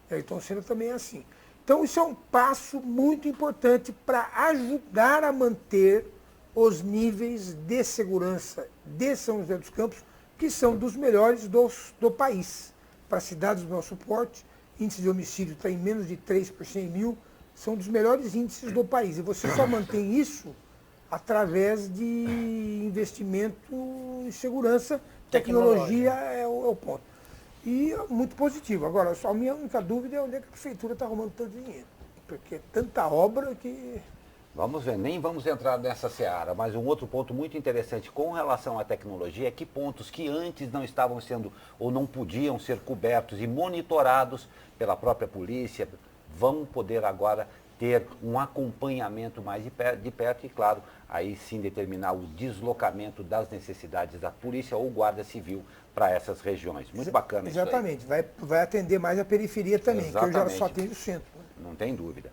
Ayrton Senna também é assim. Então isso é um passo muito importante para ajudar a manter os níveis de segurança de São José dos Campos, que são dos melhores do país. Para cidades do nosso porte, índice de homicídio está em menos de 3 por 100 mil, são dos melhores índices do país. E você só mantém isso através de investimento em segurança, tecnologia é o ponto. E muito positivo. Agora, só a minha única dúvida é onde é que a prefeitura está arrumando tanto dinheiro. Porque é tanta obra que... Vamos ver, nem vamos entrar nessa seara, mas um outro ponto muito interessante com relação à tecnologia é que pontos que antes não estavam sendo ou não podiam ser cobertos e monitorados pela própria polícia vão poder agora ter um acompanhamento mais de perto e, claro, aí sim determinar o deslocamento das necessidades da polícia ou guarda civil para essas regiões. Muito bacana isso aí. Exatamente, vai atender mais a periferia também, Exatamente. que hoje ela só atende o centro. Não tem dúvida.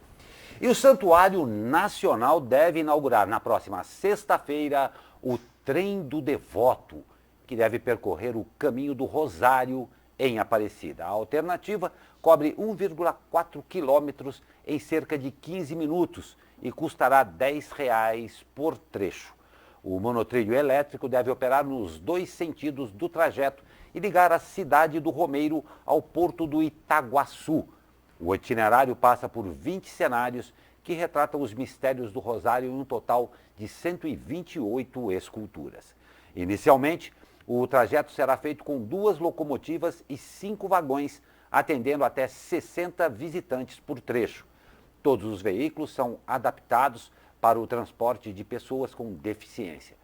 E o Santuário Nacional deve inaugurar na próxima sexta-feira o Trem do Devoto, que deve percorrer o caminho do Rosário em Aparecida. A alternativa cobre 1,4 quilômetros em cerca de 15 minutos e custará R$ 10 por trecho. O monotrilho elétrico deve operar nos 2 sentidos do trajeto e ligar a cidade do Romeiro ao porto do Itaguaçu. O itinerário passa por 20 cenários que retratam os mistérios do Rosário em um total de 128 esculturas. Inicialmente, o trajeto será feito com 2 locomotivas e 5 vagões, atendendo até 60 visitantes por trecho. Todos os veículos são adaptados para o transporte de pessoas com deficiência.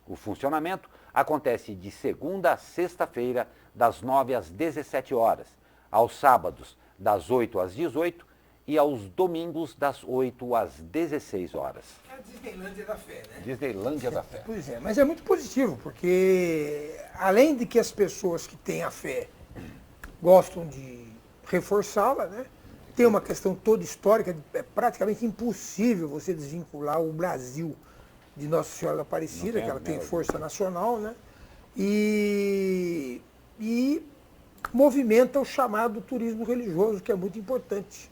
O funcionamento acontece de segunda a sexta-feira, das 9 às 17 horas, aos sábados, das 8 às 18 e aos domingos, das 8 às 16 horas. É a Disneylândia da fé, né? Disneylândia da fé. Pois é, mas é muito positivo, porque além de que as pessoas que têm a fé gostam de reforçá-la, né? Tem uma questão toda histórica, é praticamente impossível você desvincular o Brasil de Nossa Senhora da Aparecida, que ela tem força nacional, né? E movimenta o chamado turismo religioso, que é muito importante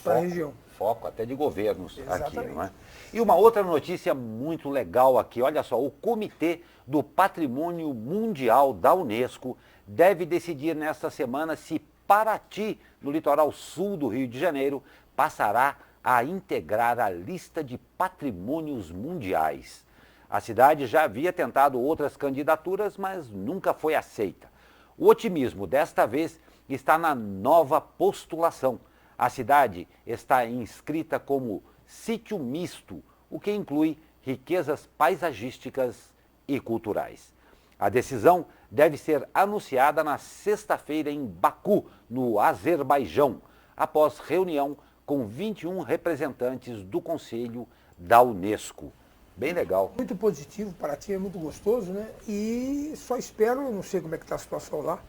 para a região. Foco até de governos Exatamente. aqui, não é? E uma outra notícia muito legal aqui, olha só, o Comitê do Patrimônio Mundial da Unesco deve decidir nesta semana se Paraty, no litoral sul do Rio de Janeiro, passará a integrar a lista de patrimônios mundiais. A cidade já havia tentado outras candidaturas, mas nunca foi aceita. O otimismo desta vez está na nova postulação. A cidade está inscrita como sítio misto, o que inclui riquezas paisagísticas e culturais. A decisão deve ser anunciada na sexta-feira em Baku, no Azerbaijão, após reunião com 21 representantes do Conselho da Unesco. Bem legal. Muito positivo, Paraty é muito gostoso, né? E só espero, não sei como é que está a situação lá,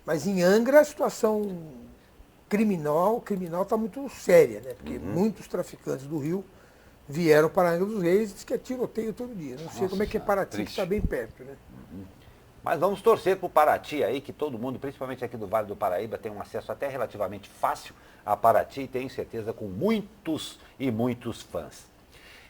mas em Angra a situação criminal está muito séria, né? Porque muitos traficantes do Rio vieram para Angra dos Reis e diz que é tiroteio todo dia. Não sei como é que é Paraty, que está bem perto, né? Mas vamos torcer para o Paraty aí, que todo mundo, principalmente aqui do Vale do Paraíba, tem um acesso até relativamente fácil a Paraty e tenho certeza com muitos e muitos fãs.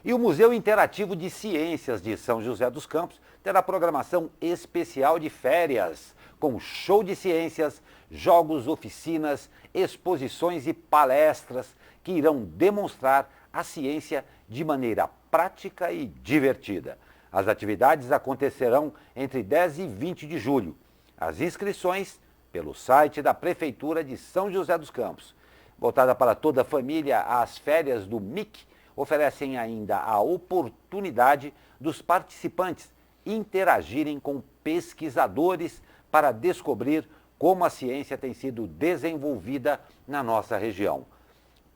E o Museu Interativo de Ciências de São José dos Campos terá programação especial de férias, com show de ciências, jogos, oficinas, exposições e palestras que irão demonstrar a ciência de maneira prática e divertida. As atividades acontecerão entre 10 e 20 de julho. As inscrições pelo site da Prefeitura de São José dos Campos. Voltada para toda a família, as férias do MIC oferecem ainda a oportunidade dos participantes interagirem com pesquisadores para descobrir como a ciência tem sido desenvolvida na nossa região.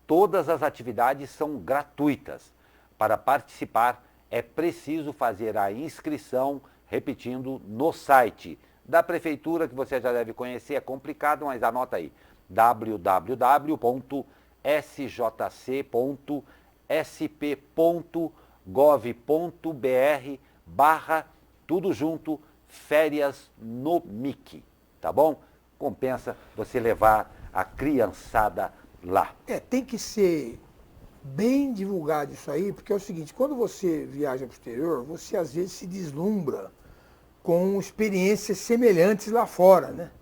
Todas as atividades são gratuitas. Para participar, é preciso fazer a inscrição, repetindo, no site da Prefeitura, que você já deve conhecer, é complicado, mas anota aí, www.sjc.sp.gov.br/ tudo junto, férias no MIC, tá bom? Compensa você levar a criançada lá. Tem que ser bem divulgado isso aí, porque é o seguinte, quando você viaja para o exterior, você às vezes se deslumbra com experiências semelhantes lá fora, né?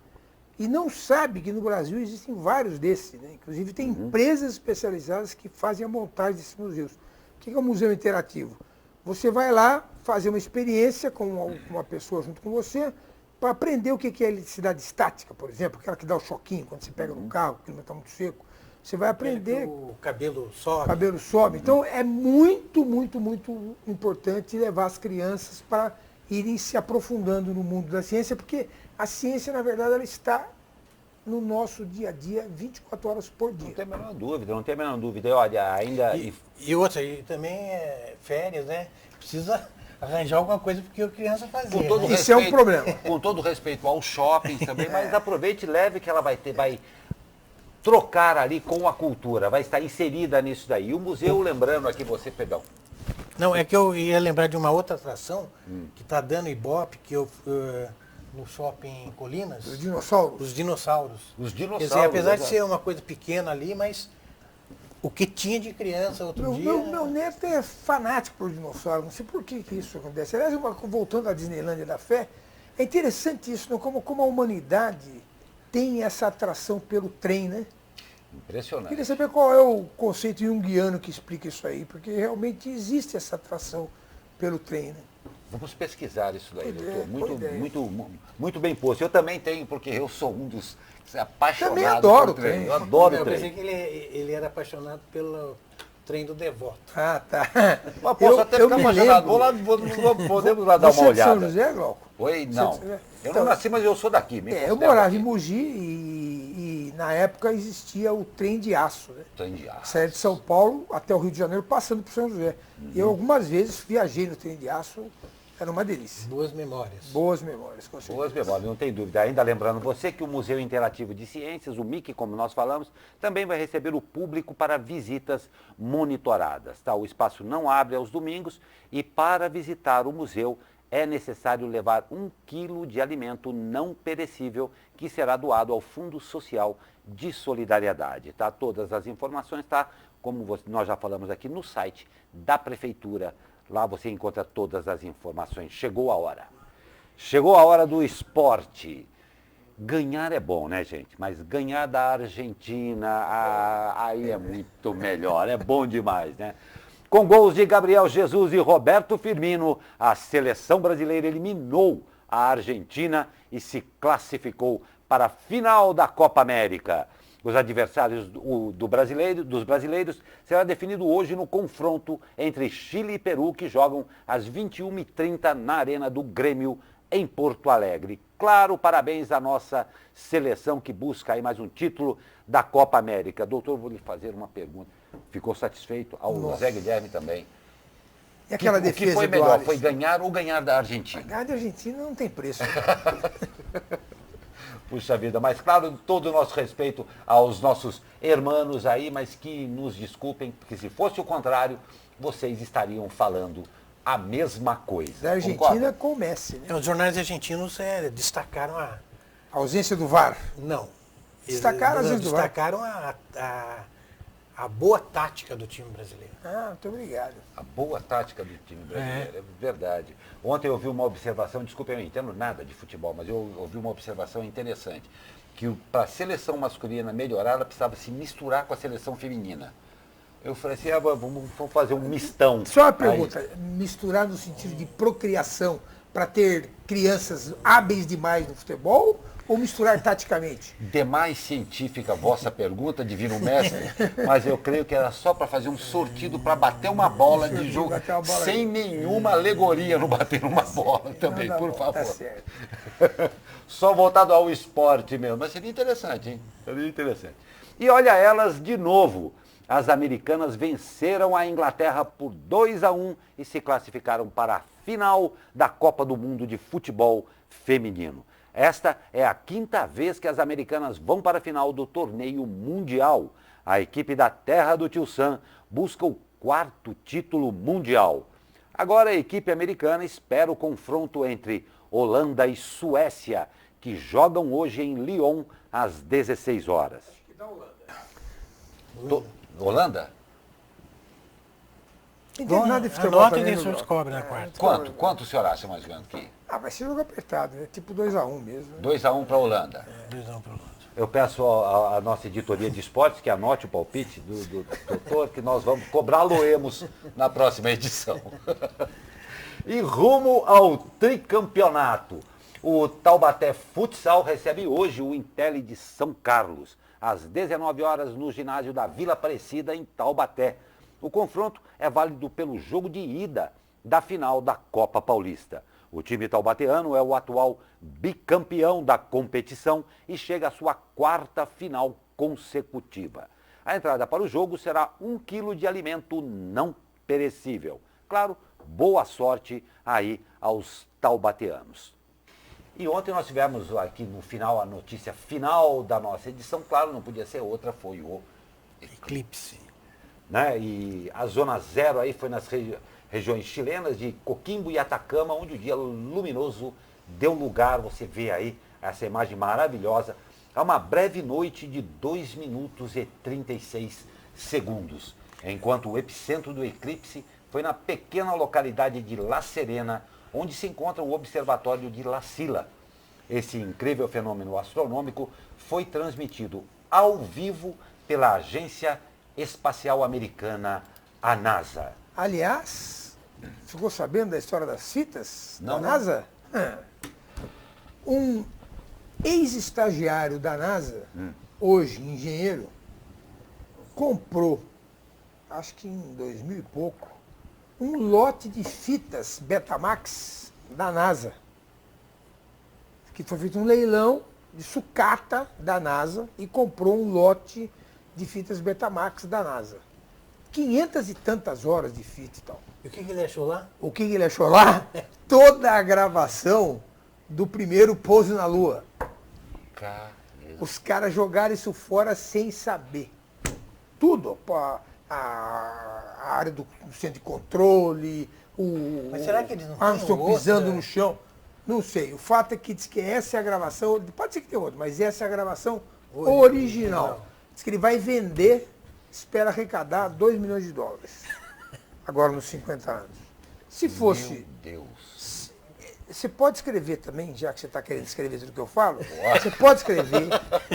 E não sabe que no Brasil existem vários desses, né? Inclusive tem empresas especializadas que fazem a montagem desses museus. O que é um museu interativo? Você vai lá fazer uma experiência com uma pessoa junto com você para aprender o que é eletricidade estática, por exemplo, aquela que dá o choquinho quando você pega no carro, o clima está muito seco. Você vai aprender. O cabelo sobe. O cabelo sobe. Então é muito, muito, muito importante levar as crianças para irem se aprofundando no mundo da ciência, porque a ciência, na verdade, ela está no nosso dia a dia, 24 horas por dia. Não tem a menor dúvida, não tem a menor dúvida. E olha, ainda... E outra, e também férias, né? Precisa arranjar alguma coisa porque a criança fazia. Com todo Isso é um problema. Com todo respeito aos shoppings também, mas aproveite e leve que ela vai trocar ali com a cultura, vai estar inserida nisso daí. E o museu, lembrando aqui você, perdão. Não, é que eu ia lembrar de uma outra atração que está dando Ibope, que eu no shopping Colinas. Os dinossauros. Os dinossauros. Os dinossauros. Quer dizer, apesar de ser uma coisa pequena ali, mas o que tinha de criança outro dia... Meu neto é fanático por dinossauro, não sei por que isso acontece. Aliás, voltando à Disneylândia da Fé, é interessante isso, né? como a humanidade tem essa atração pelo trem, né? Impressionante. Queria saber qual é o conceito junguiano que explica isso aí, porque realmente existe essa atração pelo trem, né? Vamos pesquisar isso daí, doutor. Muito bem posto. Eu também tenho, porque eu sou um dos apaixonados. Também adoro por trem. trem. Eu adoro Eu trem. pensei que ele era apaixonado pelo trem do Devoto. Ah, tá. Mas posso até ficar apaixonado. Podemos lá dar uma Você é de olhada. São José, Glauco? Oi? Não. Eu Então, não nasci, mas eu sou daqui. eu morava em Mogi e na época existia o trem de aço, né? Trem de aço. Saía de São Paulo até o Rio de Janeiro, passando por São José. E eu algumas vezes viajei no trem de aço, era uma delícia. Boas memórias. Boas memórias, com certeza. Boas memórias, não tem dúvida. Ainda lembrando você que o Museu Interativo de Ciências, o MIC, como nós falamos, também vai receber o público para visitas monitoradas. Tá? O espaço não abre aos domingos e para visitar o museu é necessário levar 1 quilo de alimento não perecível que será doado ao Fundo Social de Solidariedade. Tá? Todas as informações, tá? Como nós já falamos aqui, no site da Prefeitura. Lá você encontra todas as informações. Chegou a hora. Chegou a hora do esporte. Ganhar é bom, né, gente? Mas ganhar da Argentina, aí é muito melhor. É bom demais, né? Com gols de Gabriel Jesus e Roberto Firmino, a seleção brasileira eliminou a Argentina e se classificou para a final da Copa América. Os adversários dos brasileiros será definido hoje no confronto entre Chile e Peru, que jogam às 21h30 na Arena do Grêmio, em Porto Alegre. Claro, parabéns à nossa seleção que busca aí mais um título da Copa América. Doutor, vou lhe fazer uma pergunta. Ficou satisfeito? Ao Zé Guilherme também. E aquela defesa o que foi do melhor? Alisson? Foi ganhar ou ganhar da Argentina? Ganhar da Argentina não tem preço. Puxa vida, mas claro, todo o nosso respeito aos nossos hermanos aí, mas que nos desculpem, porque se fosse o contrário, vocês estariam falando a mesma coisa. Da Argentina com o Messi, né? Os jornais argentinos destacaram A ausência do VAR. Não. Destacaram Eles às vezes do VAR. destacaram a boa tática do time brasileiro. Ah, muito obrigado. A boa tática do time brasileiro, é verdade. Ontem eu ouvi uma observação, desculpe, eu não entendo nada de futebol, mas eu ouvi uma observação interessante, que para a seleção masculina melhorar, ela precisava se misturar com a seleção feminina. Eu falei assim, vamos fazer um mistão. Só uma pergunta, misturar no sentido de procriação para ter crianças hábeis demais no futebol ou misturar taticamente? Demais científica a vossa pergunta, divino mestre, mas eu creio que era só para fazer um sortido para bater uma bola de jogo, sem nenhuma alegoria no bater uma bola também, por favor. Tá certo. Só voltado ao esporte mesmo, mas seria interessante, hein? Seria interessante. E olha elas de novo. As americanas venceram a Inglaterra por 2-1 e se classificaram para a final da Copa do Mundo de Futebol Feminino. Esta é a 5ª vez que as americanas vão para a final do torneio mundial. A equipe da terra do Tio Sam busca o 4º título mundial. Agora a equipe americana espera o confronto entre Holanda e Suécia, que jogam hoje em Lyon às 16 horas. Acho que dá Holanda. Holanda? Não entendo nada de futebol Anota e também, o senhor não. descobre na quarta. Quanto o senhor acha mais ou menos que? Vai ser jogo apertado, né? Tipo 2-1 mesmo. Né? 2-1 para a Holanda. 2-1 para o Holanda. Eu peço à nossa editoria de esportes que anote o palpite do doutor, que nós vamos cobrá-lo-emos na próxima edição. E rumo ao tricampeonato. O Taubaté Futsal recebe hoje o Intelli de São Carlos, às 19 horas no ginásio da Vila Aparecida, em Taubaté. O confronto é válido pelo jogo de ida da final da Copa Paulista. O time taubateano é o atual bicampeão da competição e chega à sua 4ª final consecutiva. A entrada para o jogo será 1 quilo de alimento não perecível. Claro, boa sorte aí aos taubateanos. E ontem nós tivemos aqui no final, a notícia final da nossa edição, claro, não podia ser outra, foi o Eclipse. né? E a zona zero aí foi nas regiões chilenas de Coquimbo e Atacama, onde o dia luminoso deu lugar, você vê aí essa imagem maravilhosa, a uma breve noite de 2 minutos e 36 segundos, enquanto o epicentro do eclipse foi na pequena localidade de La Serena, onde se encontra o observatório de La Silla. Esse incrível fenômeno astronômico foi transmitido ao vivo pela Agência Espacial Americana, a NASA. Aliás, ficou sabendo da história das fitas Não, da NASA? Um ex-estagiário da NASA, hoje engenheiro, comprou, acho que em 2000 e pouco, um lote de fitas Betamax da NASA, que foi feito um leilão de sucata da NASA e comprou um lote de fitas Betamax da NASA. 500 e tantas horas de fita e tal. E o que ele achou lá? O que ele achou lá? Toda a gravação do primeiro pouso na Lua. Os caras jogaram isso fora sem saber. Tudo. A área do centro de controle, Mas será que eles não Armstrong tinham pisando outra? no chão. Não sei. O fato é que diz que essa é a gravação, pode ser que tenha outra, mas essa é a gravação original. Diz que ele vai vender, espera arrecadar 2 milhões de dólares. Agora nos 50 anos. Se fosse... Meu Deus. Você pode escrever também, já que você está querendo escrever tudo que eu falo, você pode escrever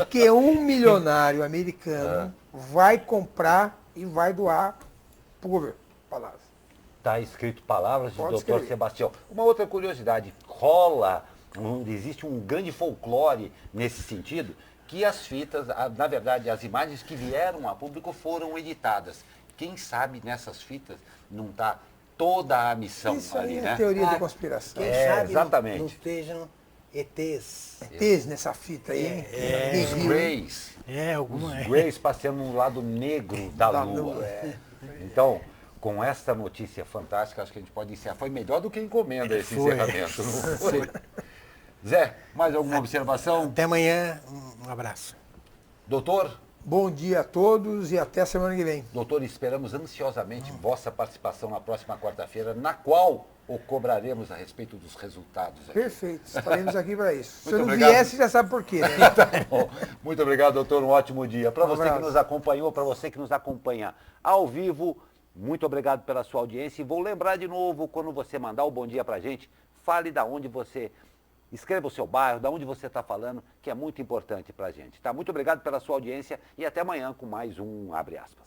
que um milionário americano vai comprar e vai doar para o governo. Palavras. Está escrito palavras do Pode Dr. escrever. Sebastião. Uma outra curiosidade, existe um grande folclore nesse sentido, que as fitas, na verdade, as imagens que vieram a público foram editadas. Quem sabe nessas fitas não está toda a missão Isso ali, aí é né? teoria da conspiração. Quem É, sabe exatamente. não estejam ETs. ETs nessa fita aí, hein? Ninguém Os viu, hein? Greys. Alguma Os Greys passeando no lado negro da Da Lua. Lua, Então, com esta notícia fantástica, acho que a gente pode encerrar. Foi melhor do que encomenda esse Foi. encerramento. Não foi? Zé, mais alguma observação? Até amanhã, um abraço. Doutor? Bom dia a todos e até semana que vem. Doutor, esperamos ansiosamente vossa participação na próxima quarta-feira, na qual o cobraremos a respeito dos resultados. Aqui. Perfeito, estaremos aqui para isso. Se eu não obrigado. viesse, já sabe por quê, né? Bom, muito obrigado, doutor. Um ótimo dia. Para Um você que abraço. nos acompanhou, para você que nos acompanha ao vivo, muito obrigado pela sua audiência. E vou lembrar de novo, quando você mandar o bom dia para a gente, fale da onde você... Escreva o seu bairro, da onde você está falando, que é muito importante para a gente. Tá? Muito obrigado pela sua audiência e até amanhã com mais um Abre Aspas.